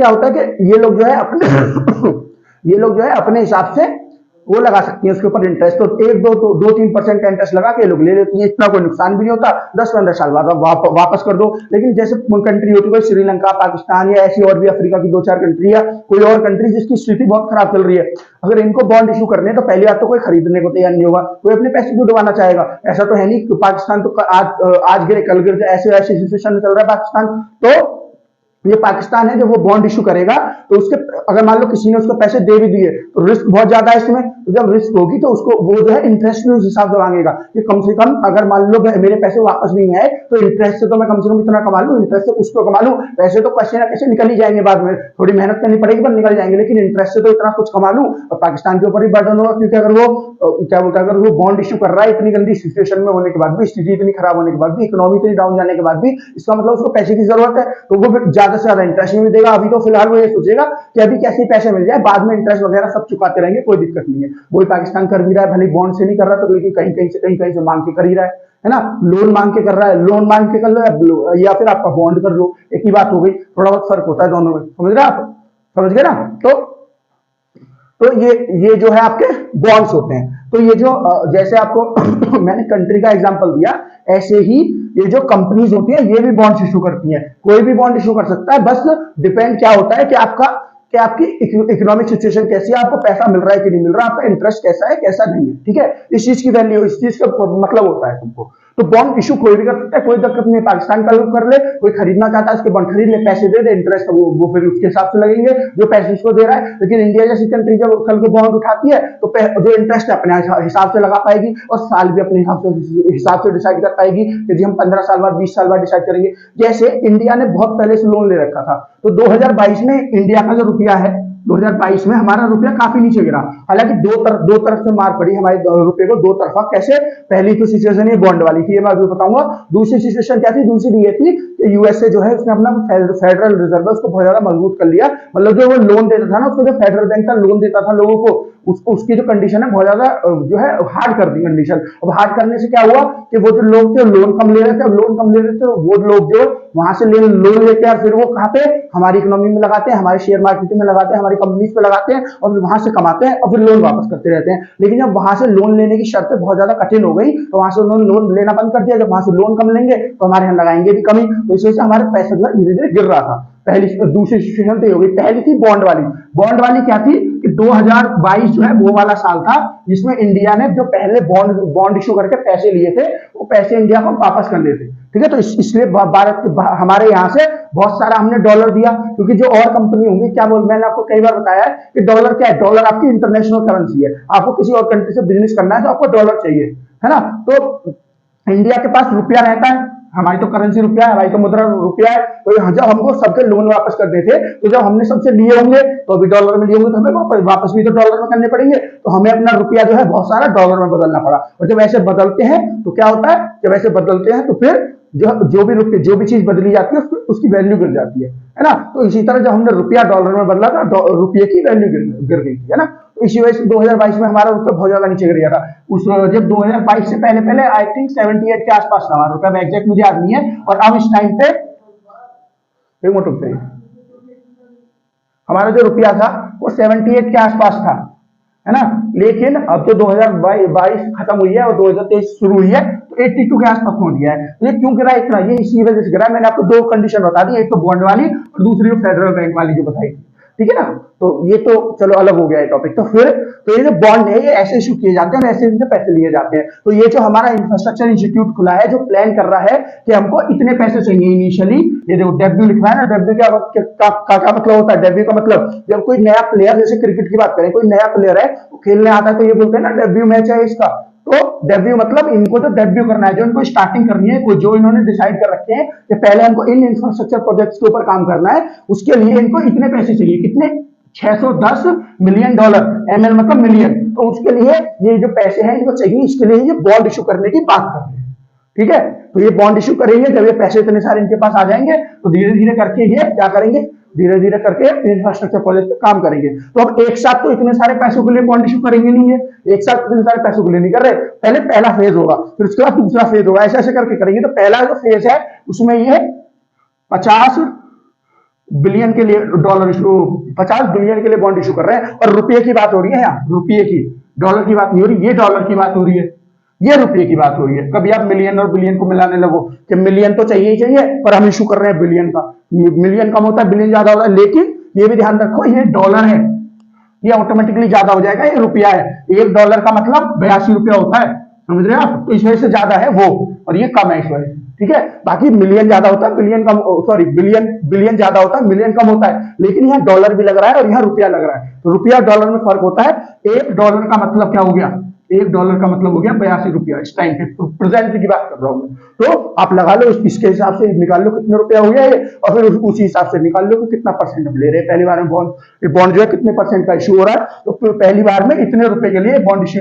होता है कि ये लोग जो है अपने हिसाब से वो लगा सकती है उसके ऊपर इंटरेस्ट। तो 1-2-3% का इंटरेस्ट लगा के लोग ले लेती है, इतना कोई नुकसान भी नहीं होता, 10-15 साल बाद वापस कर दो। लेकिन जैसे कंट्री होती है श्रीलंका, पाकिस्तान या ऐसी और भी अफ्रीका की 2-4 कंट्री या कोई और कंट्री जिसकी स्थिति बहुत खराब चल रही है, अगर इनको बॉन्ड इशू करने हैं तो पहली बात तो कोई खरीदने को तैयार नहीं होगा, कोई अपने पैसे क्यों डुबाना चाहेगा। ऐसा तो है नहीं पाकिस्तान तो आज गिरे कल गिर, ऐसे ऐसे सिचुएशन में चल रहा है पाकिस्तान। तो ये पाकिस्तान है, जब वो बॉन्ड इशू करेगा तो उसके अगर मान लो किसी ने उसको पैसे दे भी दिए तो रिस्क बहुत ज्यादा है इसमें। तो जब रिस्क होगी तो उसको वो जो है इंटरेस्ट भी उस हिसाब से मांगेगा कि कम से कम अगर मान लो मेरे पैसे वापस नहीं आए तो इंटरेस्ट से तो मैं कम से कम इतना कमा लूं, इंटरेस्ट से कुछ तो कमा लूं। पैसे तो कैसे ना कैसे निकल ही जाएंगे, बाद में थोड़ी मेहनत करनी पड़ेगी पर निकल जाएंगे, लेकिन इंटरेस्ट से तो इतना कुछ कमा लूं। और पाकिस्तान के ऊपर ही बर्डन होगा, क्योंकि अगर वो क्या बोलता है, अगर वो बॉन्ड इशू कर रहा है इतनी गंदी सिचुएशन में होने के बाद भी, स्थिति इतनी खराब होने के बाद भी, इकोनॉमी इतनी डाउन जाने के बाद भी, इसका मतलब उसको पैसे की जरूरत है, तो वो फिर ज्यादा से ज्यादा इंटरेस्ट में देगा। अभी तो फिलहाल वो ये सोचेगा कि अभी कैसे पैसे मिल जाए, बाद में इंटरेस्ट वगैरह सब चुकाते रहेंगे, कोई दिक्कत नहीं है। वही पाकिस्तान कर भी रहा है, भले बॉन्ड से नहीं कर रहा तो, लेकिन कहीं से मांग के कर ही रहा है ना, लोन मांग के कर रहा है। लोन मांग के कर लो या फिर आपका बॉन्ड कर लो, एक ही बात हो गई, थोड़ा बहुत फर्क होता है दोनों में, समझ रहे आप, समझ गए ना। तो ये जो है आपके बॉन्ड्स होते हैं। तो ये जो जैसे आपको मैंने कंट्री का एग्जांपल दिया, ऐसे ही ये जो कंपनीज होती है ये भी बॉन्ड्स इशू करती हैं। कोई भी बॉन्ड इशू कर सकता है, बस डिपेंड क्या होता है कि आपकी इकोनॉमिक सिचुएशन कैसी है, आपको पैसा मिल रहा है कि नहीं मिल रहा, आपका इंटरेस्ट कैसा है कैसा नहीं है, ठीक है। इस चीज की वैल्यू, इस चीज का मतलब होता है तुमको। तो बॉन्ड इशू कोई भी कर सकता है, कोई दिक्कत नहीं है। पाकिस्तान का लोग कर ले, कोई खरीदना चाहता है उसके बॉन्ड खरीद ले, पैसे दे दे, इंटरेस्ट वो फिर उसके हिसाब से लगेंगे जो पैसे उसको दे रहा है। लेकिन इंडिया जैसी कंट्री जब कल को बॉन्ड उठाती है तो जो इंटरेस्ट है अपने हिसाब से लगा पाएगी और साल भी अपने हिसाब से डिसाइड कर पाएगी कि जी हम 15 साल बाद 20 साल बाद डिसाइड करेंगे। जैसे इंडिया ने बहुत पहले से लोन ले रखा था, तो 2022 में इंडिया का जो रुपया है, 2022 में हमारा रुपया काफी नीचे गिरा। हालांकि दो तरफ से मार पड़ी हमारे रुपये को, दो तरफा। कैसे? पहली तो सिचुएशन ये बॉन्ड वाली थी, ये मैं अभी बताऊंगा। दूसरी सिचुएशन क्या थी? दूसरी ये थी कि यूएसए जो है उसने अपना फेडरल रिजर्व उसको बहुत ज्यादा मजबूत कर लिया। मतलब जो वो लोन देता था ना, उसको जो फेडरल बैंक का लोन देता था लोगों को, उसकी जो कंडीशन है बहुत ज्यादा जो है हार्ड कर दी कंडीशन। अब हार्ड करने से क्या हुआ कि वो जो लोग थे लोन कम ले रहे थे, लोन कम ले रहे थे, वो लोग जो वहां से लोन लेते हैं, फिर वो कहाँ पे? हमारी इकोनॉमी में लगाते हैं, हमारे शेयर मार्केट में लगाते हैं, हमारी कंपनीज पे लगाते हैं और वहां से कमाते हैं और फिर लोन वापस करते रहते हैं। लेकिन जब वहां से लोन लेने की शर्तें बहुत ज्यादा कठिन हो गई तो वहां से उन्होंने लोन लेना बंद कर दिया। जब वहां से लोन कम लेंगे तो हमारे यहाँ लगाएंगे भी कमी, तो इस वजह से हमारे पैसा जो है धीरे धीरे गिर रहा था। पहली दूसरी सिचुएशन तो हो गई। पहली थी बॉन्ड वाली। बॉन्ड वाली क्या थी कि 2022 जो है वो वाला साल था जिसमें इंडिया ने जो पहले बॉन्ड इशू करके पैसे लिए थे वो पैसे इंडिया को वापस करने थे, ठीक है। तो इसलिए भारत के हमारे यहाँ से बहुत सारा हमने डॉलर दिया, क्योंकि जो और कंपनी होंगी, क्या बोल, मैंने आपको कई बार बताया है कि डॉलर क्या है, डॉलर आपकी इंटरनेशनल करेंसी है। आपको किसी और कंट्री से बिजनेस करना है तो आपको डॉलर चाहिए, है ना। तो इंडिया के पास रुपया रहता है, हमारी तो करेंसी रुपया है, हमारी तो मुद्रा रुपया है। तो जब हमको सबके लोन वापस करने थे तो जब हमने सबसे लिए होंगे तो अभी डॉलर में लिए होंगे तो हमें वापस भी तो डॉलर में करने पड़ेंगे। तो हमें अपना रुपया जो है बहुत सारा डॉलर में बदलना पड़ा। और जब ऐसे बदलते हैं तो क्या होता है, जब ऐसे बदलते हैं तो फिर जो भी चीज बदली जाती है उसकी वैल्यू गिर जाती है ना। तो इसी तरह जब हमने रुपया डॉलर में बदला था, रुपये की वैल्यू गिर गई थी, है ना। तो इसी वजह से 2022 में हमारा रुपया बहुत ज्यादा नीचे गिर गया था। उस जब 2022 से पहले आई थिंक 78 के आसपास था हमारा रुपया, एग्जैक्ट मुझे याद नहीं है। और अब इस टाइम पे हमारा जो रुपया था वो 78 के आसपास था, है ना। लेकिन अब जो 2022 खत्म हुई है और 2023 शुरू हुई है तो 82 के आसपास पहुंच गया है। तो ये क्यों गिरा इतना? ये इसी वजह से गिरा। मैंने आपको दो कंडीशन बता दी, एक तो बॉन्ड वाली और दूसरी फेडरल बैंक वाली जो बताई थी, ठीक है ना। तो ये तो चलो अलग हो गया है टॉपिक। तो ये जो बॉन्ड है ये ऐसे इशू किए जाते हैं, ऐसे इनसे पैसे लिए जाते हैं। तो ये जो हमारा इंफ्रास्ट्रक्चर इंस्टीट्यूट खुला है जो प्लान कर रहा है कि हमको इतने पैसे चाहिए इनिशियली, ये देखो डेब्यू लिखा है ना। डेब्यू क्या मतलब होता है? डेब्यू का मतलब जब कोई नया प्लेयर, जैसे क्रिकेट की बात करें, कोई नया प्लेयर है वो खेलने आता है तो ये बोलते हैं ना डेब्यू मैच है इसका। तो डेब्यू मतलब इनको जो डेब्यू करना है, जो इनको स्टार्टिंग करनी है, कोई जो इन्होंने डिसाइड कर रखे हैं कि पहले हमको इन इंफ्रास्ट्रक्चर प्रोजेक्ट्स के ऊपर काम करना है, उसके लिए इनको इतने पैसे चाहिए। कितने? 610 मिलियन डॉलर। एमएल मतलब मिलियन। तो उसके लिए ये जो पैसे हैं इनको चाहिए, इसके लिए ये बॉन्ड इशू करने की बात कर रहे हैं, ठीक है। तो ये बॉन्ड इशू करेंगे, जब ये पैसे इतने सारे इनके पास आ जाएंगे तो धीरे धीरे करके ये क्या करेंगे, धीरे धीरे करके इंफ्रास्ट्रक्चर प्रोजेक्ट पे काम करेंगे। तो अब एक साथ तो इतने सारे पैसों के लिए बॉन्ड इशू करेंगे नहीं है, एक साथ इतने सारे पैसों के लिए नहीं कर रहे। पहले पहला फेज होगा, फिर उसके बाद दूसरा फेज होगा, ऐसे ऐसे करके करेंगे। तो पहला जो फेज है उसमें ये 50 बिलियन के लिए डॉलर इशू, 50 बिलियन के लिए बॉन्ड इशू कर रहे हैं। और रुपये की बात हो रही है यहाँ, रुपये की, डॉलर की बात नहीं हो रही, ये डॉलर की बात हो रही है, ये रुपये की बात हो रही है। कभी आप मिलियन और बिलियन को मिलाने लगो कि मिलियन तो चाहिए ही चाहिए, पर हम इशू कर रहे हैं बिलियन का। मिलियन कम होता है, बिलियन ज्यादा होता है, लेकिन ये भी ध्यान रखो ये डॉलर है, ये ऑटोमेटिकली ज्यादा हो जाएगा, ये रुपया है। $1 का मतलब 82 रुपया होता है, समझ रहे हैं आप? तो इस वजह से ज्यादा है वो, और ये कम है इस वजह से, ठीक है। बाकी मिलियन ज्यादा होता है, बिलियन कम, सॉरी बिलियन बिलियन ज्यादा होता है, मिलियन कम होता है, लेकिन यहाँ डॉलर भी लग रहा है और यहाँ रुपया लग रहा है, तो रुपया डॉलर में फर्क होता है। $1 का मतलब क्या हो गया? $1 का मतलब हो गया 82 रुपया, इस टाइम पे प्रेजेंट की बात कर रहा हूं मैं। तो आप लगा लो, इसके हिसाब से निकाल लो कितने रुपया हो गया ये, और फिर उसी हिसाब से निकाल लो कि कितना परसेंट हम ले रहे हैं पहली बार में बॉन्ड। ये बॉन्ड जो है कितने परसेंट का इशू हो रहा है, तो पहली बार में इतने रुपए के लिए बॉन्ड इशू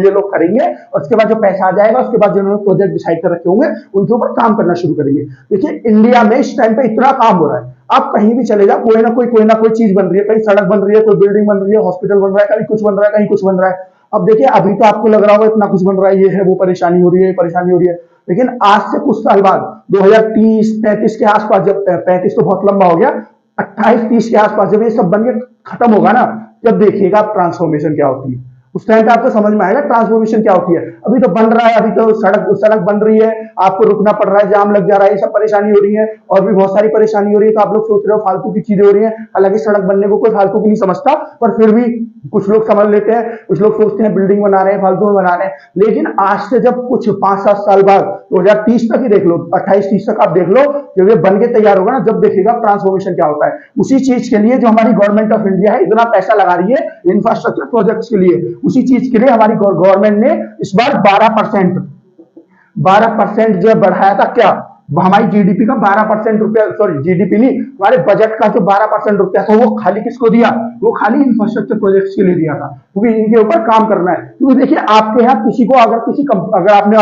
ये लोग करेंगे, और उसके बाद जो पैसा आ जाएगा, उसके बाद जिन्होंने प्रोजेक्ट डिसाइड कर रखे होंगे उनके ऊपर काम करना शुरू करेंगे। देखिए इंडिया में इस टाइम पे इतना काम हो रहा है, आप कहीं भी चले जाओ, कोई ना कोई चीज बन रही है, कहीं सड़क बन रही है, कोई बिल्डिंग बन रही है, हॉस्पिटल बन रहा है, कहीं कुछ बन रहा है, कहीं कुछ बन रहा है। अब देखिए अभी तो आपको लग रहा होगा इतना कुछ बन रहा है, ये है वो परेशानी हो रही है, परेशानी हो रही है, लेकिन आज से कुछ साल बाद 2030-35 के आसपास, जब 35 तो बहुत लंबा हो गया, 28-30 के आसपास जब ये सब बन के खत्म होगा ना, जब देखिएगा आप ट्रांसफॉर्मेशन क्या होती है, उस टाइम पे आपको समझ में आएगा ट्रांसफॉर्मेशन क्या होती है। अभी तो बन रहा है, अभी तो सड़क बन रही है, आपको रुकना पड़ रहा है, जाम लग जा रहा है, ये सब परेशानी हो रही है, और भी बहुत सारी परेशानी हो रही है। तो आप लोग सोच रहे हो फालतू की चीजें हो रही है, हालांकि सड़क बनने को कोई फालतू की नहीं समझता, पर फिर भी कुछ लोग समझ लेते हैं, कुछ लोग सोचते हैं बिल्डिंग बना रहे हैं, फालतू में बना रहे हैं। लेकिन आज से जब कुछ 5-7 साल बाद 2030 तक ही देख लो, 28-30 तक आप देख लो, जब ये बन के तैयार होगा ना, जब देखिएगा ट्रांसफॉर्मेशन क्या होता है। उसी चीज के लिए जो हमारी गवर्नमेंट ऑफ इंडिया है इतना पैसा लगा रही है इंफ्रास्ट्रक्चर प्रोजेक्ट्स के लिए, उसी चीज के लिए हमारी गवर्नमेंट ने इस बार 12% जो बढ़ाया था। क्या हमारी जीडीपी का 12% रुपया, सॉरी जीडीपी नहीं, हमारे बजट का जो 12% रुपया था वो खाली किसको दिया? वो खाली इंफ्रास्ट्रक्चर प्रोजेक्ट्स के लिए दिया था, क्योंकि इनके ऊपर काम करना है। क्योंकि देखिए आपके यहाँ किसी को अगर आपने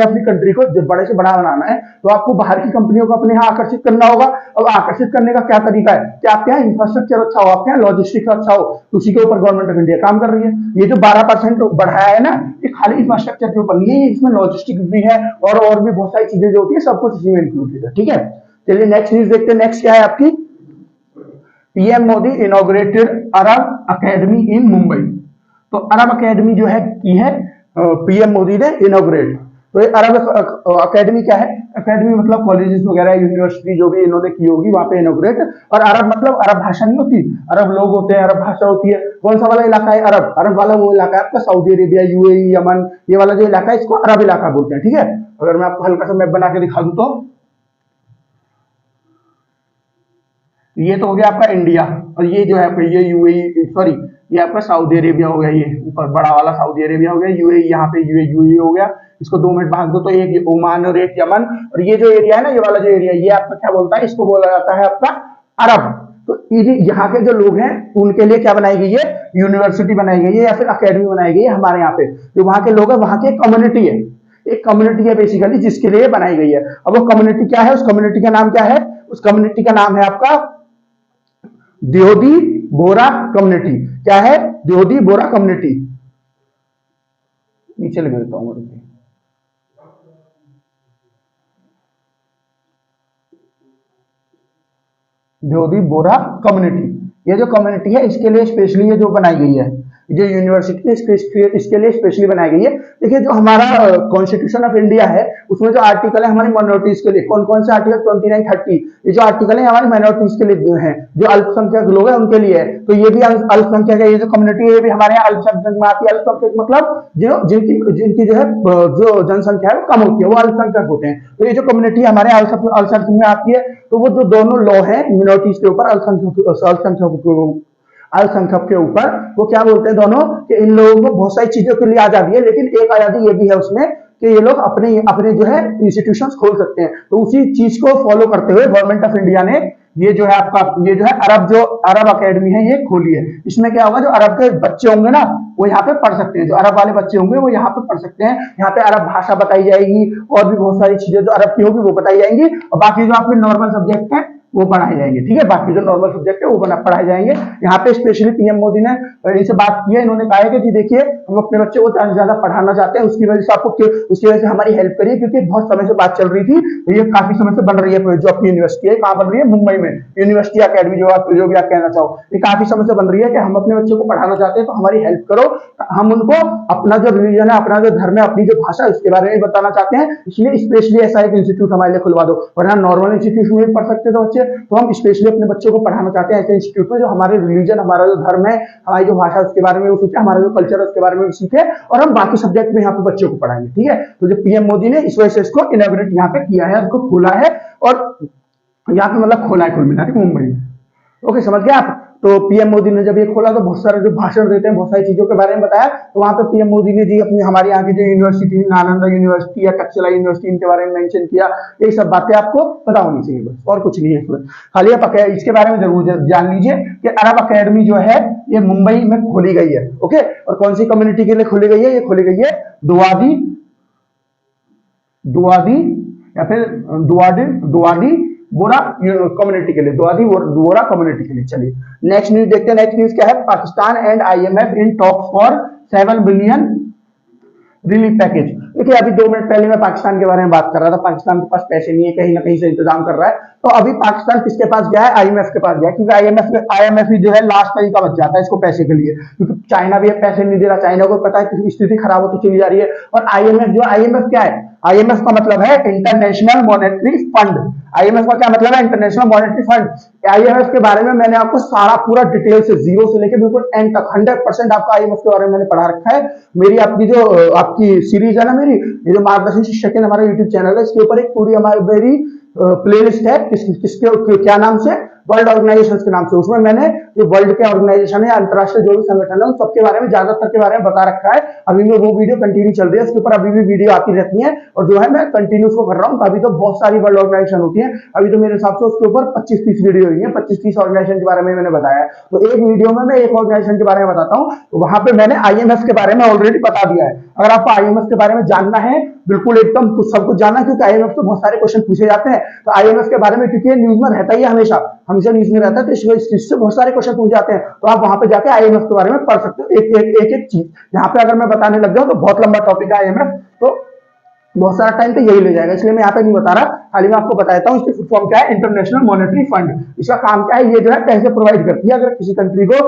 अपनी कंट्री को बड़े से बड़ा बनाना है, तो आपको बाहर की कंपनियों को अपने यहाँ आकर्षित करना होगा। और आकर्षित करने का क्या तरीका है कि आपके यहाँ इंफ्रास्ट्रक्चर अच्छा हो, आपके यहाँ लॉजिस्टिक्स अच्छा हो, उसी के ऊपर गवर्नमेंट ऑफ इंडिया काम कर रही है। ये जो 12% बढ़ाया है ना, ये खाली इंफ्रास्ट्रक्चर के ऊपर नहीं है, इसमें लॉजिस्टिक्स भी है और भी बहुत सारी चीजें जो होती है, सब कुछ इसी में इंक्लूडेड है, ठीक है। चलिए नेक्स्ट न्यूज देखते हैं। नेक्स्ट क्या है आपकी? PM Modi inaugurated Arab academy in Mumbai. तो अरब अकेडमी जो है की है पीएम मोदी ने इनॉग्रेट। तो ये अरब अकेडमी क्या है? अकेडमी मतलब कॉलेजेस वगैरह, यूनिवर्सिटी जो भी इन्होंने की होगी वहां पे इनॉग्रेट। और अरब मतलब अरब भाषा नहीं होती, अरब लोग होते हैं, अरब भाषा होती है। कौन सा वाला इलाका है अरब? अरब वाला वो इलाका है आपका सऊदी अरेबिया, यूएई, यमन, ये वाला जो इलाका है इसको अरब इलाका बोलते हैं, ठीक है। अगर मैं आपको हल्का सा मैप बना के दिखा दूं तो ये तो हो गया आपका इंडिया, और ये जो है आपका ये यूएई, सॉरी ये आपका सऊदी अरेबिया हो गया, ये ऊपर बड़ा वाला सऊदी अरेबिया हो गया, यूएई यहाँ पे यूएई हो गया। इसको 2 मिनट भाग दो तो एक ओमान और एक यमन, और ये जो एरिया है ना, ये वाला जो एरिया, ये आपका क्या बोलता है? इसको बोला जाता है आपका अरब। तो यहाँ के जो लोग हैं उनके लिए क्या बनाई गई है? यूनिवर्सिटी बनाई गई है या फिर अकेडमी बनाई गई है हमारे यहाँ पे। जो वहां के लोग हैं, वहां की कम्युनिटी है, एक कम्युनिटी है बेसिकली जिसके लिए बनाई गई है। अब वो कम्युनिटी क्या है? उस कम्युनिटी का नाम क्या है? उस कम्युनिटी का नाम है आपका दियोदी बोरा कम्युनिटी। क्या है? दियोदी बोरा कम्युनिटी। नीचे लगा देता हूं, दियोदी बोरा कम्युनिटी। ये जो कम्युनिटी है इसके लिए स्पेशली ये जो बनाई गई है, जो यूनिवर्सिटी है इसके लिए स्पेशली बनाई गई है। देखिए जो हमारा कॉन्स्टिट्यूशन ऑफ इंडिया है उसमें जो आर्टिकल है हमारी माइनॉरिटीज के लिए, कौन कौन से आर्टिकल? 29, 30। ये जो आर्टिकल है हमारी माइनॉरिटीज के लिए है, जो अल्पसंख्यक लोग हैं उनके लिए है। तो ये भी अल्पसंख्यक है, ये जो कम्युनिटी है ये भी हमारे यहाँ अल्पसंख्यक में आती है। अल्पसंख्यक मतलब जिनकी जो है जो जनसंख्या है वो कम होती है, वो अल्पसंख्यक होते हैं। तो ये जो कम्युनिटी हमारे अल्पसंख्यक में आती है, तो वो जो दोनों लॉ है मिनोरिटीज के ऊपर, अल्पसंख्यक के ऊपर, वो क्या बोलते हैं दोनों कि इन लोगों को बहुत सारी चीजों के लिए आजादी है, लेकिन एक आजादी ये भी है उसमें कि ये लोग अपने अपने जो है इंस्टीट्यूशंस खोल सकते हैं। तो उसी चीज को फॉलो करते हुए गवर्नमेंट ऑफ इंडिया ने ये जो है आपका ये जो है अरब अकेडमी है ये खोली है। इसमें क्या होगा? जो अरब के बच्चे होंगे ना वो यहाँ पे पढ़ सकते हैं, जो अरब वाले बच्चे होंगे वो यहाँ पे पढ़ सकते हैं। यहाँ पे अरब भाषा बताई जाएगी और भी बहुत सारी चीजें जो अरब की होगी वो बताई जाएंगी, और बाकी जो आपके नॉर्मल सब्जेक्ट है वो पढ़ाए जाएंगे। ठीक है, बाकी जो नॉर्मल सब्जेक्ट है वो पढ़ाए जाएंगे। यहाँ पे स्पेशली पीएम मोदी ने इनसे बात की है, इन्होंने कहा है कि जी देखिए हम अपने बच्चे को ज्यादा से ज्यादा पढ़ाना चाहते हैं, उसकी वजह से उसकी वजह से हमारी हेल्प करिए, क्योंकि बहुत समय से बात चल रही थी, ये काफी समय से बन रही है जो आपकी यूनिवर्सिटी है, कहाँ बन रही है, मुंबई में यूनिवर्सिटी अकेडमी, जो भी आप कहना चाहो, ये काफी समय से बन रही है कि हम अपने बच्चों को पढ़ाना चाहते हैं, तो हमारी हेल्प करो, हम उनको अपना जो रिलीजन है, अपना जो धर्म है, अपनी जो भाषा है उसके बारे में बताना चाहते हैं, इसलिए स्पेशली ऐसा एक इंस्टीट्यूट हमारे लिए खुलवा दो। वरना नॉर्मल इंस्टीट्यूट में पढ़ सकते थे बच्चे, तो हम स्पेशली अपने बच्चों को पढ़ाना चाहते हैं ऐसे इंस्टीट्यूट में जो हमारे रिलीजन, हमारा जो धर्म है, हमारी जो भाषा उसके बारे में वो सीखे, हमारा जो कल्चर है उसके बारे में भी सीखे, और हम बाकी सब्जेक्ट में यहाँ पे बच्चों को पढ़ाएंगे। ठीक है, तो जो पीएम मोदी ने इस वजह से इसको इनॉग्रेट यहाँ पे किया है, उसको खोला है, और यहाँ पे मतलब खोला है कुल मिला के मुंबई में। ओके, समझ गए आप। तो पीएम मोदी ने जब ये खोला तो बहुत सारे जो भाषण देते हैं, बहुत सारी चीजों के बारे में बताया, तो वहां पे पीएम मोदी ने जी अपनी हमारे यहाँ की जो यूनिवर्सिटी, नालंदा यूनिवर्सिटी या तक्षशिला यूनिवर्सिटी, इनके बारे में मेंशन किया। ये सब बातें आपको पता होनी चाहिए, बस और कुछ नहीं है इसमें। खाली आप इसके बारे में जरूर जान लीजिए कि अरब अकेडमी जो है ये मुंबई में खोली गई है। ओके, और कौन सी कम्युनिटी के लिए खोली गई है? ये खोली गई है दुआदी या फिर दुआदी बोरा कम्युनिटी के लिए, दुआदी बोरा कम्युनिटी के लिए। चलिए नेक्स्ट न्यूज देखते हैं। नेक्स्ट न्यूज क्या है? Pakistan and IMF in talks for 7 billion relief package. देखिए अभी 2 मिनट पहले मैं पाकिस्तान के बारे में बात कर रहा था, पाकिस्तान के पास पैसे नहीं है, कहीं ना कहीं से इंतजाम कर रहा है। तो अभी पाकिस्तान किसके पास गया है? आईएमएफ के पास गया, क्योंकि आईएमएफ ही जो है लास्ट तरीका बच जाता है इसको पैसे के लिए, क्योंकि चाइना भी पैसे नहीं दे रहा, चाइना को पता है कि स्थिति खराब होती चली जा रही है। और आईएमएफ क्या है? आईएमएफ का मतलब है इंटरनेशनल मॉनेटरी फंड। आईएमएफ का क्या मतलब है? International monetary fund. आईएमएफ के बारे में मैंने आपको सारा पूरा डिटेल से जीरो से लेकर बिल्कुल एंड तक 100% आपको आईएमएफ के बारे में मैंने पढ़ा रखा है। मेरी आपकी जो आपकी सीरीज है ना, मेरी ये जो मार्गदर्शन शिक्षक है हमारा यूट्यूब चैनल है, इसके ऊपर एक पूरी हमारी मेरी प्लेलिस्ट है, किसके क्या नाम से? वर्ल्ड ऑर्गेनाइजेशन के नाम से। उसमें मैंने जो वर्ल्ड के ऑर्गेनाइजेशन है, अंतरराष्ट्रीय जो भी संगठन है, उन सबके बारे में, ज्यादातर के बारे में बता रखा है। अभी में वो वीडियो कंटिन्यू चल रही है, उसके ऊपर अभी भी वीडियो आती रहती है, और जो है मैं कंटिन्यू उसको कर रहा हूँ। अभी तो बहुत सारी वर्ल्ड ऑर्गेनाइजेशन होती है, अभी तो मेरे हिसाब से उसके ऊपर 25-30 वीडियो हुई है, 25-30 ऑर्गेनाइजेशन के बारे में मैंने बताया। तो एक वीडियो में मैं एक ऑर्गेनाइजेशन के बारे में बताता हूँ, तो वहां पे मैंने आईएमएफ के बारे में ऑलरेडी बता दिया है। अगर आपको आईएमएफ के बारे में जानना है, बिल्कुल एकदम सब कुछ जानना है, क्योंकि आईएमएफ तो बहुत सारे क्वेश्चन पूछे जाते हैं, तो आईएमएफ के बारे में, क्योंकि न्यूज में रहता ही है, हमेशा न्यूज में रहता है, तो इससे बहुत सारे क्वेश्चन पूछ जाते हैं, तो आप वहां पे जाके आईएमएफ के बारे में पढ़ सकते हो एक चीज। यहाँ पे अगर मैं बताने लग जाऊं तो बहुत लंबा टॉपिक है आईएमएफ, तो बहुत सारा टाइम तो यही ले जाएगा, इसलिए मैं यहाँ पे नहीं बता रहा, खाली मैं आपको बताता हूँ इसकी फुल फॉर्म क्या है। International monetary fund. इसका काम क्या है? ये जो है पैसे प्रोवाइड करती है, अगर किसी कंट्री को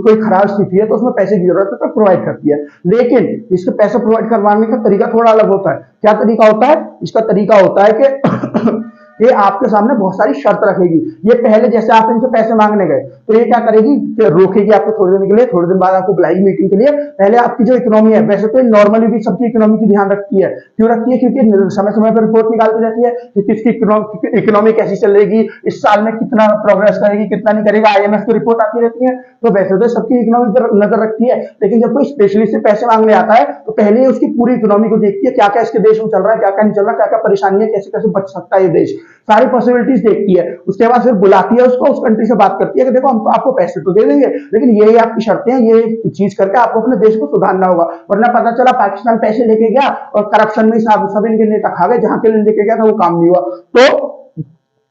कोई खराब स्थिति है तो उसमें पैसे की जरूरत है तो प्रोवाइड करती है। लेकिन इसके पैसे प्रोवाइड करवाने का तरीका थोड़ा अलग होता है। क्या तरीका होता है? इसका तरीका होता है कि ये आपके सामने बहुत सारी शर्त रखेगी। ये पहले जैसे आप इनसे पैसे मांगने गए तो ये क्या करेगी कि रोकेगी आपको थोड़े दिन के लिए, थोड़े दिन बाद आपको बुलाएगी मीटिंग के लिए। पहले आपकी जो इकोनॉमी है, वैसे तो नॉर्मली भी सबकी इकोनॉमी की ध्यान रखती है, क्यों रखती है? क्योंकि समय समय पर रिपोर्ट निकालती रहती है कि किसकी इकोनॉमी कैसी चलेगी, इस साल में कितना प्रोग्रेस करेगी, कितना नहीं करेगा, आईएमएफ की रिपोर्ट आती रहती है। तो वैसे तो सबकी इकोनॉमी पर नजर रखती है, लेकिन जब कोई स्पेशलिस्ट से पैसे मांगने आता है तो पहले उसकी पूरी इकोनॉमी को देखती है, क्या क्या इसके देश में चल रहा है, क्या क्या नहीं चल रहा, क्या क्या परेशानी है, कैसे कैसे बच सकता है ये देश, सारी पॉसिबिलिटीज देखती है। उसके बाद फिर बुलाती है उसको, उस कंट्री से बात करती है कि देखो हम तो आपको पैसे तो दे देंगे, लेकिन ये आपकी शर्तें हैं, ये चीज करके आपको अपने देश को सुधारना होगा। वरना पता चला पाकिस्तान पैसे लेके गया और करप्शन में सब इनके नेता खा गए, जहां के लिए लेके गया था वो काम नहीं हुआ। तो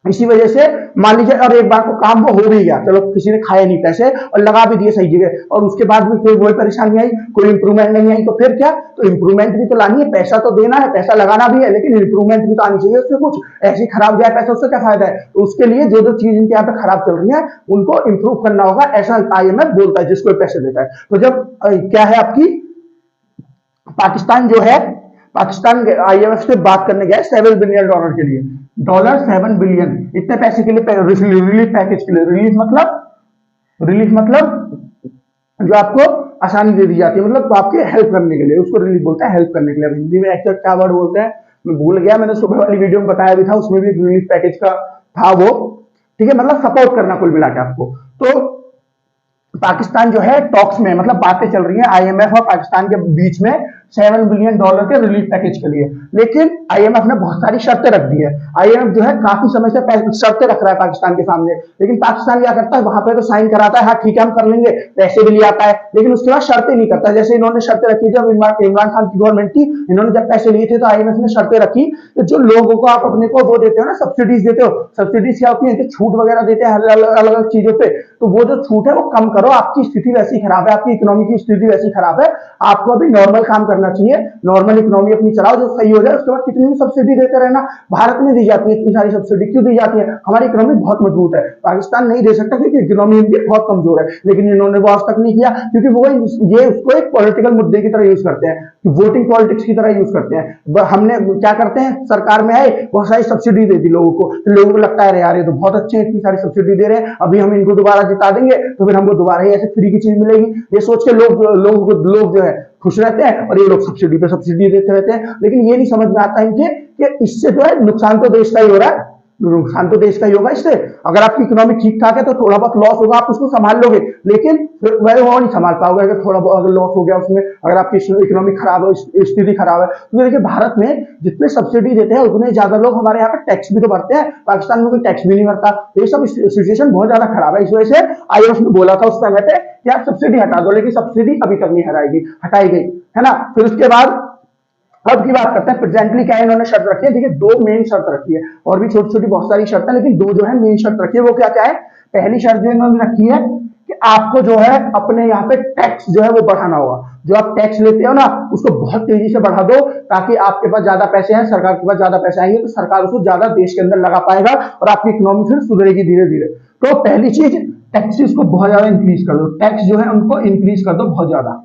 इसी वजह से मान लीजिए और एक बार को काम वो हो भी गया, चलो किसी ने खाए नहीं पैसे और लगा भी दिए सही जगह, और उसके बाद भी कोई वही परेशानी आई, कोई इंप्रूवमेंट नहीं आई, तो फिर क्या? तो इंप्रूवमेंट भी तो लानी है, पैसा तो देना है, पैसा लगाना भी है, लेकिन इंप्रूवमेंट भी तो आनी चाहिए उससे कुछ। ऐसे ही खराब गया पैसा, उससे क्या फायदा है? तो उसके लिए जो जो चीज इनके यहाँ पे खराब चल रही है उनको इंप्रूव करना होगा, ऐसा आईएमएफ बोलता है जिसको पैसे देता है। तो जब क्या है आपकी पाकिस्तान जो है, पाकिस्तान आईएमएफ से बात करने गया $7 बिलियन के लिए, $7 बिलियन, इतने पैसे के लिए रिलीफ पैकेज के लिए। रिलीफ मतलब जो आपको आसानी दे दी जाती है, मतलब आपके हेल्प करने के लिए, उसको रिलीफ बोलते हैं, हेल्प करने के लिए। हिंदी में एक्चुअल क्या वर्ड बोलते हैं मैं भूल गया, मैंने सुबह वाली वीडियो में बताया भी था, उसमें भी रिलीफ पैकेज का था वो। ठीक है, मतलब सपोर्ट करना कुल मिला के आपको। तो पाकिस्तान जो है टॉक्स में, मतलब बातें चल रही हैं आईएमएफ और पाकिस्तान के बीच में $7 बिलियन के रिलीफ पैकेज के लिए। लेकिन आईएमएफ ने बहुत सारी शर्तें रख दी है। आईएमएफ जो है काफी समय से शर्तें रख रहा है पाकिस्तान के सामने, लेकिन पाकिस्तान क्या करता है, वहां पे तो साइन कराता है, हाँ ठीक है हम कर लेंगे, पैसे भी ले आता है, लेकिन उसके बाद शर्तें नहीं करता। जैसे इन्होंने शर्तें रखी जब इमरान खान की गवर्नमेंट थी, इन्होंने जब पैसे लिए थे तो आईएमएफ ने शर्तें रखी कि जो लोगों को आप अपने को वो देते हो ना, सब्सिडीज देते हो, सब्सिडीज क्या होती है, छूट वगैरह देते हैं अलग अलग चीजों पे, तो वो जो छूट है वो कम करो, आपकी स्थिति वैसी खराब है, आपकी इकोनॉमी की स्थिति वैसी खराब है, आपको अभी नॉर्मल काम करना चाहिए, नॉर्मल इकोनॉमी अपनी चलाओ, जो सही हो जाए उसके बाद कितनी भी सब्सिडी देते रहना। भारत में दी जाती है इतनी सारी सब्सिडी, क्यों दी जाती है, हमारी इकोनॉमी बहुत मजबूत है, पाकिस्तान नहीं दे सकता क्योंकि इकोनॉमी इनकी बहुत कमजोर है, लेकिन इन्होंने वो आज तक नहीं किया, क्योंकि वो ये उसको एक पॉलिटिकल मुद्दे की तरह यूज करते हैं, वोटिंग पॉलिटिक्स की तरह यूज करते हैं। हमने क्या करते हैं, सरकार में आए बहुत सारी सब्सिडी दे दी लोगों को, तो लोगों को लगता है यार ये तो बहुत अच्छे हैं, इतनी सारी सब्सिडी दे रहे हैं, अभी हम इनको दोबारा जिता देंगे तो फिर हमको दोबारा ही ऐसे फ्री की चीज मिलेगी, ये सोच के लोग जो है खुश रहते हैं, और ये लोग सब्सिडी पे सब्सिडी देते रहते हैं। लेकिन ये नहीं समझ में आता इनके कि इससे जो है नुकसान तो देश का ही हो रहा है, नुकसान तो देश का ही होगा इससे। अगर आपकी इकोनॉमी ठीक ठाक है तो थोड़ा बहुत लॉस होगा, आप उसको संभाल लोगे, लेकिन वह वो नहीं संभाल पाओगे अगर थोड़ा बहुत लॉस हो गया उसमें, अगर आपकी इकोनॉमी खराब है, स्थिति खराब है। तो देखिए भारत में जितने सब्सिडी देते हैं उतने ज्यादा लोग हमारे यहाँ पे टैक्स भी तो भरते हैं, पाकिस्तान में कोई टैक्स भी नहीं भरता। तो ये सब सिचुएशन बहुत ज्यादा खराब है, इस वजह से आईएमएफ ने बोला था उस समय पे कि आप सब्सिडी हटा दो, लेकिन सब्सिडी अभी तक नहीं हटाई गई है ना। फिर उसके बाद अब की बात करते हैं प्रेजेंटली क्या इन्होंने शर्त रखी है। देखिए दो मेन शर्त रखी है, और भी छोटी छोटी बहुत सारी शर्तें, लेकिन दो जो है मेन शर्त रखी है। वो क्या क्या है, पहली शर्त जो इन्होंने रखी है कि आपको जो है अपने यहाँ पे टैक्स जो है वो बढ़ाना होगा, जो आप टैक्स लेते हो ना उसको बहुत तेजी से बढ़ा दो, ताकि आपके पास ज्यादा पैसे हैं, सरकार के पास ज्यादा पैसे आएंगे तो सरकार उसको ज्यादा देश के अंदर लगा पाएगा और आपकी इकोनॉमी फिर सुधरेगी धीरे धीरे। तो पहली चीज टैक्सेस को बहुत ज्यादा इंक्रीज कर दो, टैक्स जो है उनको इंक्रीज कर दो बहुत ज्यादा,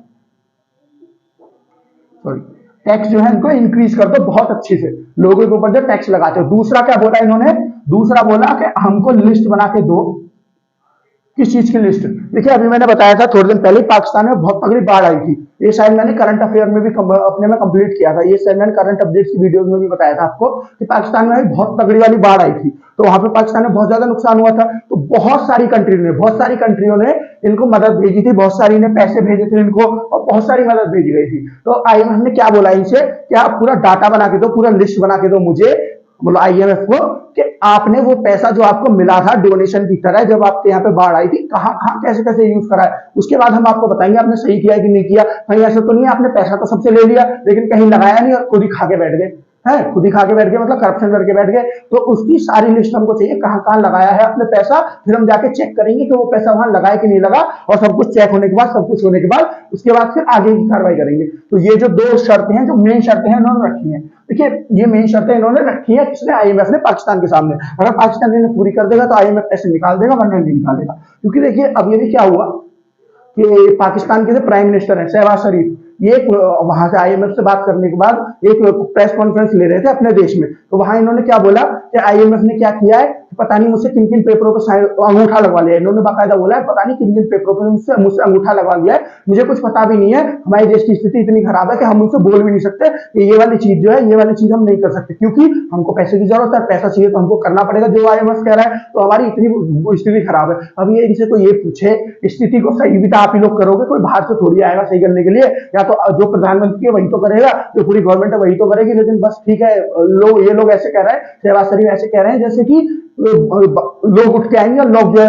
सॉरी टैक्स जो है इनको इंक्रीज कर दो बहुत अच्छे से, लोगों के ऊपर जो टैक्स लगाते हो। दूसरा क्या बोला इन्होंने, दूसरा बोला कि हमको लिस्ट बना के दो। किस चीज की लिस्ट, देखिए अभी मैंने बताया था थोड़े दिन पहले पाकिस्तान में बहुत तगड़ी बाढ़ आई थी, ये शायद मैंने करंट अफेयर में भी अपने में कंप्लीट किया था, ये शायद मैंने करंट अपडेट्स की वीडियोस में भी बताया था आपको कि पाकिस्तान में बहुत तगड़ी वाली बाढ़ आई थी, तो वहां पे पाकिस्तान में बहुत ज्यादा नुकसान हुआ था। तो बहुत सारी कंट्रियों ने इनको मदद भेजी थी, बहुत सारी ने पैसे भेजे थे इनको, और बहुत सारी मदद भेजी गई थी। तो आईएमएफ ने क्या बोला इनसे कि आप पूरा डाटा बना के दो, पूरा लिस्ट बना के दो मुझे, मतलब आईएमएफ को, कि आपने वो पैसा जो आपको मिला था डोनेशन की तरह जब आपके यहाँ पे बाढ़ आई थी, कहाँ कहाँ कैसे कैसे यूज करा है, उसके बाद हम आपको बताएंगे आपने सही किया है कि नहीं किया। कहीं ऐसा तो नहीं है आपने पैसा तो सबसे ले लिया लेकिन कहीं लगाया नहीं और खुद ही खा के बैठ गए, है खुद ही खा के बैठ गए, मतलब करप्शन करके बैठ गए। तो उसकी सारी लिस्ट हमको चाहिए, कहाँ कहाँ लगाया है आपने पैसा, फिर हम जाके चेक करेंगे कि वो पैसा वहां लगाया कि नहीं लगा, और सब कुछ चेक होने के बाद, सब कुछ होने के बाद उसके बाद फिर आगे की कार्रवाई करेंगे। तो ये जो दो शर्तें हैं, जो मेन शर्तें हैं इन्होंने रखी है, देखिए ये मेन शर्तें इन्होंने रखी है किसने, आईएमएफ ने पाकिस्तान के सामने। अगर पाकिस्तान इन्हें पूरी कर देगा तो आईएमएफ पैसे निकाल देगा, वरना नहीं निकालेगा। क्योंकि देखिए अब ये भी क्या हुआ कि पाकिस्तान के जो प्राइम मिनिस्टर है शहबाज शरीफ, ये वहां से आईएमएफ से बात करने के बाद एक प्रेस कॉन्फ्रेंस ले रहे थे अपने देश में, तो वहां इन्होंने क्या बोला कि आईएमएफ ने क्या किया है, पता नहीं मुझसे किन किन पेपरों पर अंगूठा लगवा लिया है। इन्होंने बाकायदा बोला है पता नहीं किन किन पेपरों पर मुझसे अंगूठा लगवा लिया है, मुझे कुछ पता भी नहीं है, हमारे देश की स्थिति इतनी खराब है कि हम उनसे बोल भी नहीं सकते कि ये वाली चीज जो है, ये वाली चीज हम नहीं कर सकते, क्योंकि हमको पैसे की जरूरत है, पैसा चाहिए तो हमको करना पड़ेगा जो आईएमएफ कह रहा है, तो हमारी इतनी स्थिति खराब है। अब ये इनसे तो ये पूछे स्थिति को सही भी तो आप ही लोग करोगे, कोई बाहर से थोड़ी आएगा सही करने के लिए, या तो जो प्रधानमंत्री है वही तो करेगा, जो पूरी गवर्नमेंट है वही तो करेगी। लेकिन बस ठीक है, ये लोग ऐसे कह रहे हैं, शहबाज शरीफ ऐसे कह रहे हैं जैसे कि लोग उठ के आएंगे और लोग जो है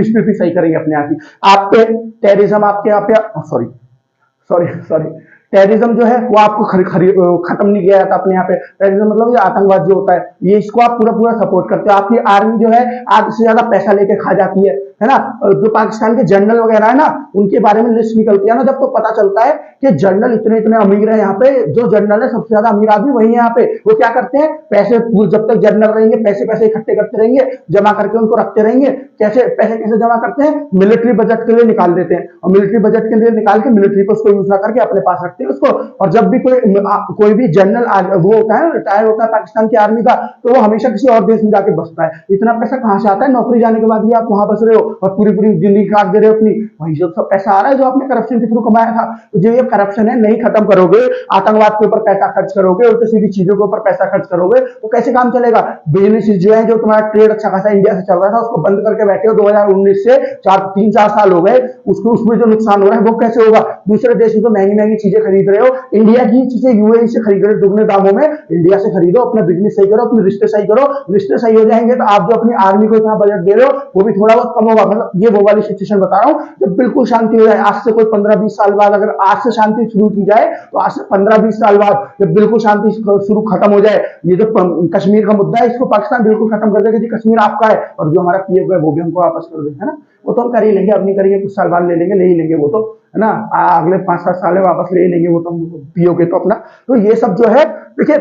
स्थिति सही करेंगे अपने आप ही। आप पे टेररिज्म आपके यहाँ पे सॉरी टेररिज्म जो है वो आपको खत्म नहीं किया जाता अपने यहाँ पे। टेररिज्म मतलब ये आतंकवाद जो होता है, ये इसको आप पूरा सपोर्ट करते हो। आपकी आर्मी जो है आधे से ज्यादा पैसा लेके खा जाती है ना। जो पाकिस्तान के जनरल वगैरह है ना, उनके बारे में लिस्ट निकलती है ना, जब तो पता चलता है कि जनरल इतने इतने अमीर है यहाँ पे, जो जनरल है सबसे ज्यादा अमीर आदमी वही है यहाँ पे। वो क्या करते हैं, पैसे जब तक जनरल रहेंगे पैसे इकट्ठे करते रहेंगे, जमा करके उनको रखते रहेंगे। पैसे जमा करते हैं, मिलिट्री बजट के लिए निकाल देते हैं, और मिलिट्री बजट के लिए निकाल के मिलिट्री को उसको यूज ना करके अपने पास रखते हैं। सकते हैं उसको। और जब भी कोई भी जनरल वो होता है, रिटायर होता है पाकिस्तान की आर्मी का, तो वो हमेशा किसी और देश में जाके बसता है। इतना पैसा कहाँ से आता है? नौकरी जाने के बाद भी आप वहां बस रहे हो और पूरी पूरी जिंदगी काट दे रहे हो अपनी, वही जो सब पैसा आ रहा है जो आपने करप्शन के थ्रू कमाया था। तो जो ये करप्शन है नहीं खत्म करोगे, आतंकवाद के ऊपर पैसा खर्च करोगे, उल्टी सीधी चीजों के ऊपर पैसा खर्च करोगे, तो कैसे काम चलेगा? बिजनेस जो है, जो तुम्हारा ट्रेड अच्छा खासा इंडिया से चल रहा था, उसको बंद करके बैठे हो 2019 से 3-4 साल हो गए, उसको उसमें जो नुकसान हो रहा है वो कैसे होगा? दूसरे देश में तो महंगी महंगी चीजें खरीद रहे हो, इंडिया की चीजें यूएई से खरीद रहे हो दुगने दामों में। इंडिया से खरीदो, अपना बिजनेस सही करो, अपने रिश्ते सही करो, रिश्ते सही हो जाएंगे तो आप जो अपनी आर्मी को इतना बजट दे रहे हो वो भी थोड़ा बहुत कम होगा। मतलब ये वो वाली सिचुएशन बता रहा हूँ जब बिल्कुल शांति हो जाए। आज से कोई 15-20 साल बाद, अगर आज से शांति शुरू की जाए तो आज से 15-20 साल बाद जब बिल्कुल शांति शुरू खत्म हो जाए, ये जो कश्मीर का मुद्दा है इसको पाकिस्तान बिल्कुल खत्म कर देगा कि कश्मीर आपका है और जो हमारा पीओके है वो भी हमको वापस कर देगा, है ना। वो तो हम कर ही लेंगे, अब नहीं करेंगे, कुछ साल बाद ले लेंगे, ले ही लेंगे वो तो, है ना। अगले 5-7 साल में वापस ले ही लेंगे वो तो पीओके तो अपना। तो ये सब जो है, देखिए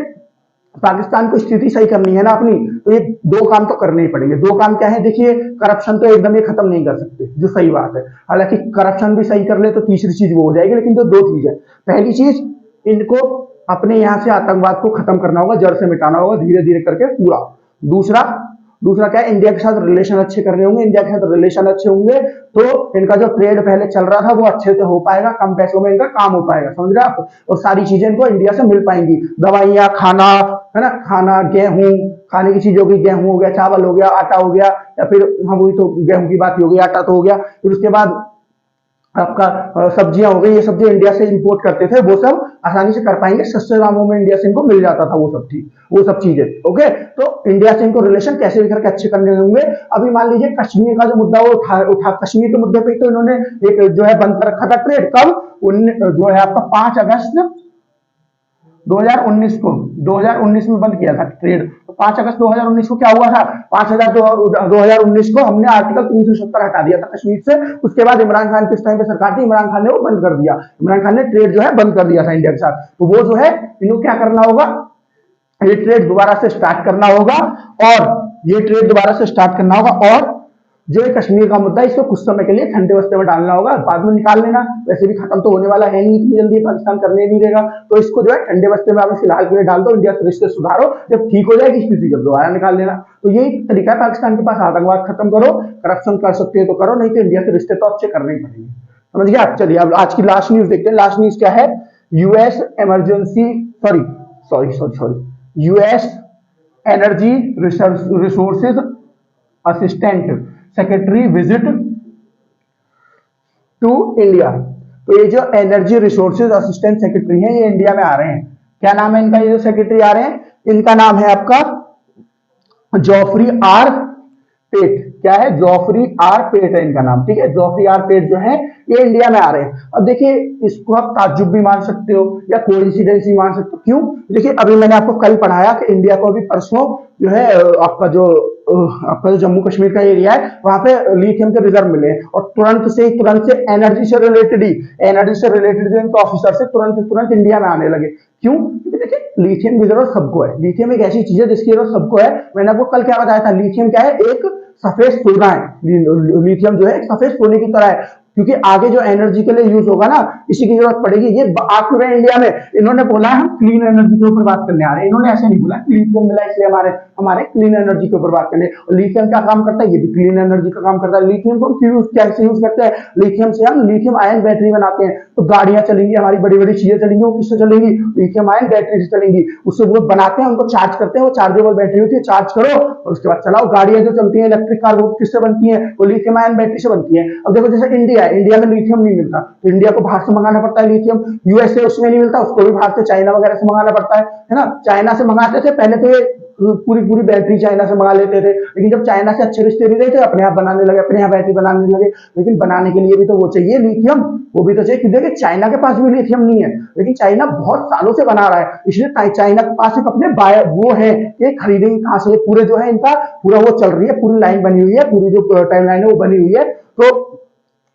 पाकिस्तान को स्थिति सही करनी है ना अपनी, तो ये दो काम तो करने ही पड़ेंगे। दो काम क्या है? देखिए करप्शन तो एकदम ये खत्म नहीं कर सकते, जो सही बात है, हालांकि करप्शन भी सही कर ले तो तीसरी चीज वो हो जाएगी। लेकिन जो दो चीज है, पहली चीज इनको अपने यहां से आतंकवाद को खत्म करना होगा, जड़ से मिटाना होगा धीरे धीरे करके पूरा। दूसरा दूसरा क्या है? इंडिया के साथ रिलेशन अच्छे करने होंगे। इंडिया के साथ रिलेशन अच्छे होंगे तो इनका जो ट्रेड पहले चल रहा था वो अच्छे से हो पाएगा, कम पैसों में इनका काम हो पाएगा, समझ रहे आप। और सारी चीजें इनको इंडिया से मिल पाएंगी, दवाइयाँ, खाना, है ना, खाना, गेहूं, खाने की चीजों की, गेहूं हो गया, चावल हो गया, आटा हो गया, या फिर हम वही तो गेहूं की बात हो गई, आटा तो हो गया। फिर उसके बाद आपका सब्जियां हो गई, ये सब्जी इंडिया से इंपोर्ट करते थे वो सब आसानी से कर पाएंगे, सस्ते दामों में इंडिया से इनको मिल जाता था वो सब ठीक, वो सब चीजें। ओके, तो इंडिया से इनको रिलेशन कैसे भी करके अच्छे करने होंगे। अभी मान लीजिए कश्मीर का जो मुद्दा वो उठा कश्मीर के मुद्दे पे तो इन्होंने एक जो है बंद कर रखा था ट्रेड, कब? जो है आपका 5 अगस्त 2019 को, 2019 में बंद किया था ट्रेड। तो 5 अगस्त 2019 को क्या हुआ था? 2019 को हमने आर्टिकल 370 हटा दिया था कश्मीर से। उसके बाद इमरान खान किस टाइम पे सरकार थी, इमरान खान ने वो बंद कर दिया, इमरान खान ने ट्रेड जो है बंद कर दिया था इंडिया के साथ। तो वो जो है इनको क्या करना होगा, ये ट्रेड दोबारा से स्टार्ट करना होगा, और ये ट्रेड दोबारा से स्टार्ट करना होगा, और जो कश्मीर का मुद्दा है इसको कुछ समय के लिए ठंडे बस्ते में डालना होगा, बाद में निकाल लेना, वैसे भी खत्म तो होने वाला है नहीं इतनी जल्दी, पाकिस्तान करने नहीं देगा। तो इसको जो है ठंडे बस्ते में आप फिलहाल के लिए डाल दो, इंडिया से रिश्ते सुधारो, जब ठीक हो जाएगी स्थिति जब दोबारा निकाल लेना। तो यही तरीका है पाकिस्तान के पास, आतंकवाद खत्म करो, करप्शन कर सकते हो तो करो, नहीं तो इंडिया से रिश्ते तो अच्छे करने ही पड़ेंगे, समझ गया। चलिए अब आज की लास्ट न्यूज देखते हैं। लास्ट न्यूज क्या है? US emergency US energy resources assistant secretary visit to India. तो ये जो एनर्जी रिसोर्सेज असिस्टेंट सेक्रेटरी हैं ये इंडिया में आ रहे हैं। क्या नाम है इनका? ये जो सेक्रेटरी आ रहे हैं इनका नाम है आपका जॉफरी आर पेट। क्या है? जॉफरी आर पेट है इनका नाम, ठीक है। जॉफरी आर पेट जो है ये इंडिया में आ रहे हैं। अब देखिए इसको आप ताज्जुब भी मान सकते हो या कोइंसिडेंस भी मान सकते हो। क्यों? देखिए अभी मैंने आपको कल पढ़ाया कि इंडिया को अभी परसों जो है आपका जो जम्मू कश्मीर का एरिया है वहां पे लिथियम के रिजर्व मिले, और तुरंत से एनर्जी से रिलेटेड जो इनके ऑफिसर से तुरंत इंडिया में आने लगे। क्यों? क्योंकि देखिए लिथियम की जरूरत सबको है, लिथियम एक ऐसी चीज है जिसकी जरूरत सबको है। मैंने आपको कल क्या बताया था, लिथियम क्या है? एक सफेद सोना है, लिथियम जो है सफेद सोने की तरह है, क्योंकि आगे जो एनर्जी के लिए यूज होगा ना इसी की जरूरत पड़ेगी। ये आ क्यों रहे इंडिया में? इन्होंने बोला हम क्लीन एनर्जी के ऊपर बात करने आ रहे हैं, इन्होंने ऐसे नहीं बोला लिथियम मिला इसलिए हमारे क्लीन एनर्जी के ऊपर बात करने। और लिथियम क्या काम करता है? ये भी क्लीन एनर्जी का काम करता है। लिथियम को कैसे यूज करते हैं? लिथियम से हम लिथियम आयन बैटरी बनाते हैं, तो गाड़ियां चलेंगी, हमारी बड़ी बड़ी चीजें चलेंगी, वो किससे चलेंगी? लिथियम आयन बैटरी से चलेंगी। उससे वो बनाते हैं, उनको चार्ज करते हैं, वो चार्जेबल बैटरी होती है, चार्ज करो और उसके बाद चलाओ। गाड़ियां जो चलती है इलेक्ट्रिक कार वो किससे बनती है? वो लिथियम आयन बैटरी से बनती है। अब देखो जैसे इंडिया है, इंडिया में लिथियम नहीं मिलता तो इंडिया को बाहर से मंगाना पड़ता है लिथियम। यूएसए उसमें नहीं मिलता, उसको भी बाहर से चाइना वगैरह से मंगाना पड़ता है ना। चाइना से मंगाते थे पहले, तो ये पूरी बैटरी चाइना से मंगा लेते थे, लेकिन जब चाइना से अच्छे रिश्ते भी रहे थे अपने आप बनाने लगे, अपने यहाँ बैटरी बनाने लगे। लेकिन बनाने के लिए भी तो वो चाहिए लिथियम, वो भी तो चाहिए, क्योंकि चाइना के पास भी लिथियम नहीं है, लेकिन चाइना बहुत सालों से बना रहा है, इसलिए चाइना के पास एक अपने वो है कि खरीदेंगे कहां से। पूरे जो है इनका पूरा वो चल रही है, पूरी लाइन बनी हुई है, पूरी जो टाइम लाइन है वो बनी हुई है। तो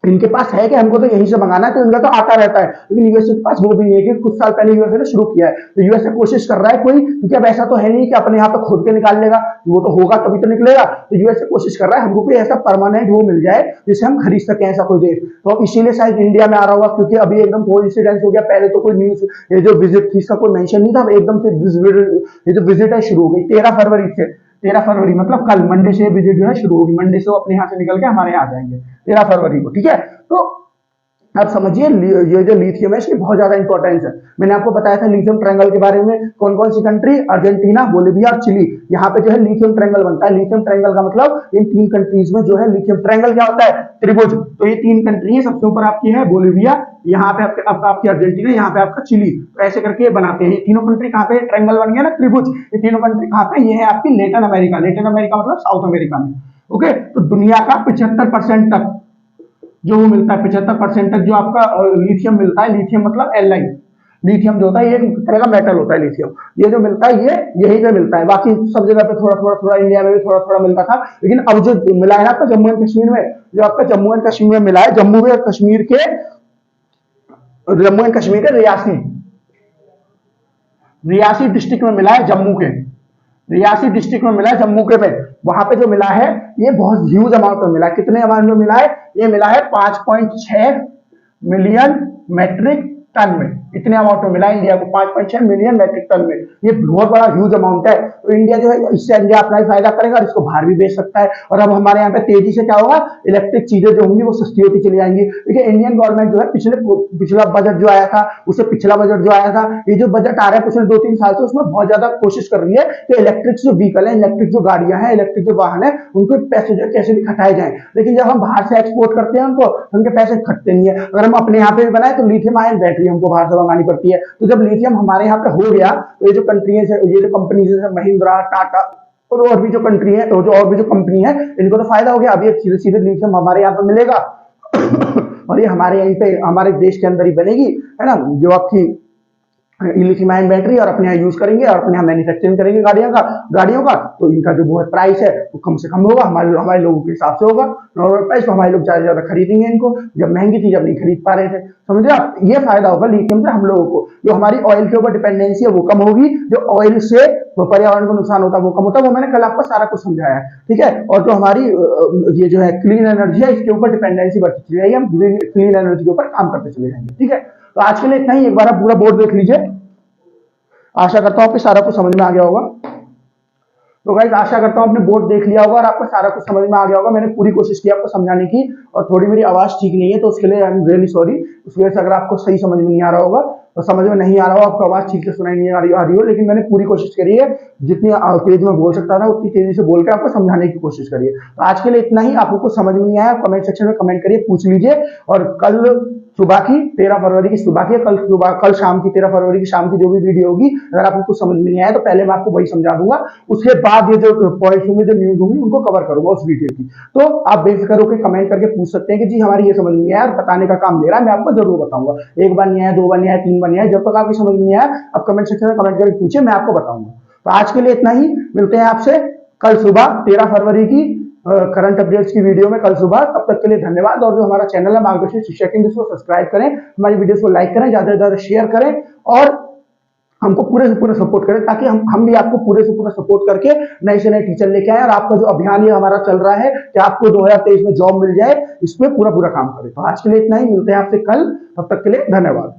इनके पास है कि हमको तो यहीं से मंगाना है, तो इनका तो आता रहता है, लेकिन यूएसए के पास वो भी नहीं है कि कुछ साल पहले यूएसए ने शुरू किया है, तो यूएसए कोशिश कर रहा है कोई, क्योंकि अब ऐसा तो है नहीं कि अपने यहाँ पे खोद के निकाल लेगा, वो तो होगा तभी तो निकलेगा, तो यूएसए कोशिश कर रहा है हमको कोई ऐसा परमानेंट वो मिल जाए जिसे हम खरीद सके, ऐसा कोई देश, तो अब इसीलिए शायद इंडिया में आ रहा होगा, क्योंकि अभी एकदम कोइंसिडेंस हो गया, पहले तो कोई न्यूज ये जो विजिट थी इसका कोई मेंशन नहीं था, एकदम से ये जो विजिट है शुरू हो गई 13 फरवरी से, 13 फरवरी मतलब कल मंडे से विजिट जो है शुरू होगी, मंडे से वो अपने यहाँ से निकल के हमारे यहाँ आ जाएंगे 13 फरवरी को, ठीक है। तो अब समझिए ये जो लिथियम है इसकी बहुत ज्यादा इंपॉर्टेंस है। मैंने आपको बताया था लिथियम ट्रायंगल के बारे में, कौन कौन सी कंट्री, अर्जेंटीना, बोलिविया और चिली, यहाँ पे जो है लिथियम ट्रायंगल बनता है। लिथियम ट्रायंगल का मतलब इन 3 कंट्रीज में जो है लिथियम ट्रायंगल क्या होता है, त्रिभुज, तो ये 3 कंट्री है, सबसे ऊपर आपकी है बोलिविया, यहाँ पे आपकी अर्जेंटीना, यहाँ पे आपका चिली, तो ऐसे करके ये बनाते हैं। ये तीनों कंट्री कहाँ पे ट्रायंगल बन गया ना, त्रिभुज, ये तीनों कंट्री कहाँ पे, ये है आपकी लेटिन अमेरिका, लेटिन अमेरिका मतलब साउथ अमेरिका में, ओके। तो दुनिया का 75% तक जो वो मिलता है, 75% तक जो आपका लिथियम मिलता है, लिथियम मतलब Li, लिथियम जो होता है ये एक तरह का मेटल होता है लिथियम, ये जो मिलता है ये यहीं पे मिलता है, बाकी सब जगह पे थोड़ा इंडिया में भी थोड़ा मिलता था, लेकिन अब जो मिला है ना आपका जम्मू एंड कश्मीर में, जो आपका जम्मू एंड कश्मीर में मिला है, जम्मू एंड कश्मीर के रियासी डिस्ट्रिक्ट में मिला है, जम्मू के रियासी डिस्ट्रिक्ट में मिला है, जम्मू के में, वहां पे जो मिला है ये बहुत ह्यूज अमाउंट में मिला है। कितने अमाउंट में मिला है, ये मिला है 5.6 मिलियन मैट्रिक टन में, इतने अमाउंट में मिला है इंडिया को, 5.6 मिलियन मैट्रिक टन में, ये बहुत बड़ा ह्यूज अमाउंट है। तो इंडिया जो है इससे इंडिया अपना ही फायदा करेगा और इसको बाहर भी बेच सकता है, और अब हमारे यहाँ पे तेजी से क्या होगा, इलेक्ट्रिक चीजें जो होंगी वो सस्ती होती चली जाएंगी। देखिए इंडियन गवर्नमेंट जो है पिछला बजट जो आया था, उससे पिछला बजट जो आया था, ये जो बजट आ रहा है पिछले 2-3 साल से, उसमें बहुत ज्यादा कोशिश कर रही है कि इलेक्ट्रिक जो व्हीकल है, इलेक्ट्रिक जो गाड़ियां हैं, इलेक्ट्रिक जो वाहन है, उनको पैसे जो कैसे भी खटाए जाए, लेकिन जब हम बाहर से एक्सपोर्ट करते हैं उनको, उनके पैसे खटते नहीं है। अगर हम अपने यहाँ पे भी बनाए तो लिथियम आयन बैटरी हमको बाहर से मंगानी पड़ती है, तो जब लिथियम हमारे यहाँ पे हो गया, तो ये जो कंट्रीज है, ये जो कंपनीज है, महिंद्रा, टाटा और भी जो कंट्री है, तो और भी जो कंपनी है, इनको तो फायदा हो गया, अभी सीधे सीधे लिथियम हमारे यहाँ पे मिलेगा और ये हमारे यहीं पे हमारे देश के अंदर ही बनेगी, है ना, जो आपकी लिथियम आयन बैटरी, और अपने यहाँ यूज करेंगे और अपने यहाँ मैन्युफैक्चरिंग करेंगे गाड़ियों का, तो इनका जो वो है प्राइस है वो कम से कम होगा, हमारे लोगों के हिसाब से होगा नॉर्मल प्राइस, तो हमारे लोग ज्यादा ज्यादा खरीदेंगे इनको, जब महंगी थी जब नहीं खरीद पा रहे थे, समझे आप, ये फायदा होगा लिथियम से हम लोगों को। जो हमारी ऑयल के ऊपर डिपेंडेंसी है वो कम होगी, जो ऑयल से पर्यावरण को नुकसान होता है वो कम होता है, वो मैंने कल आपको सारा कुछ समझाया है, ठीक है। और जो हमारी ये जो है क्लीन एनर्जी है, इसके ऊपर डिपेंडेंसी बढ़ती चली जाएगी, हम क्लीन एनर्जी के ऊपर काम करते चले जाएंगे, ठीक है। तो आज के लिए इतना ही, एक बार आप पूरा बोर्ड देख लीजिए, आशा करता हूं आपको सारा कुछ समझ में आ गया होगा। तो गाइस आशा करता हूं आपने बोर्ड देख लिया होगा और आपको सारा कुछ समझ में आ गया होगा। मैंने पूरी कोशिश की आपको समझाने की, और थोड़ी मेरी आवाज ठीक नहीं है तो उसके लिए आई एम रियली सॉरी। उस वजह से अगर आपको सही समझ में नहीं आ रहा होगा, तो समझ में नहीं आ रहा हो, आपको आवाज ठीक से सुनाई नहीं आ रही हो, लेकिन मैंने पूरी कोशिश करी है, जितनी तेज में बोल सकता था उतनी तेजी से बोल के आपको समझाने की कोशिश करिए। तो आज के लिए इतना ही। आपको कुछ समझ में नहीं आया, कमेंट सेक्शन में कमेंट करिए, पूछ लीजिए। और कल सुबह की 13 फरवरी की सुबह की, कल शाम की 13 फरवरी की शाम की जो भी वीडियो होगी, अगर आपको कुछ समझ में नहीं आया तो पहले मैं आपको वही समझा दूंगा, उसके बाद ये जो पॉइंट्स होंगे, जो न्यूज होंगी, उनको कवर करूंगा उस वीडियो की। तो आप बेफिक्र होकर कमेंट करके पूछ सकते हैं कि जी हमारी ये समझ में नहीं आया, बताने का काम मेरा, मैं आपको जरूर बताऊंगा। एक बार नहीं आया, 2 बार नहीं आया, 3 बार नहीं आया, जब तक आपकी समझ में नहीं आया आप कमेंट सेक्शन में कमेंट करके पूछिए, मैं आपको बताऊंगा। तो आज के लिए इतना ही, मिलते हैं आपसे कल सुबह 13 फरवरी की करंट अपडेट्स की वीडियो में कल सुबह। तब तक के लिए धन्यवाद। और जो हमारा चैनल है मार्गदर्शन शिक्षा केंद्र, उसको सब्सक्राइब करें, हमारी वीडियोस को लाइक करें, ज्यादा से ज्यादा शेयर करें, और हमको पूरे से पूरे सपोर्ट करें, ताकि हम भी आपको पूरे से पूरा सपोर्ट करके नए से नए टीचर लेके आए, और आपका जो अभियान ये हमारा चल रहा है कि आपको 2023 में जॉब मिल जाए, इस पे पूरा काम करें। तो आज के लिए इतना ही, मिलते हैं आपसे कल, तब तक के लिए धन्यवाद।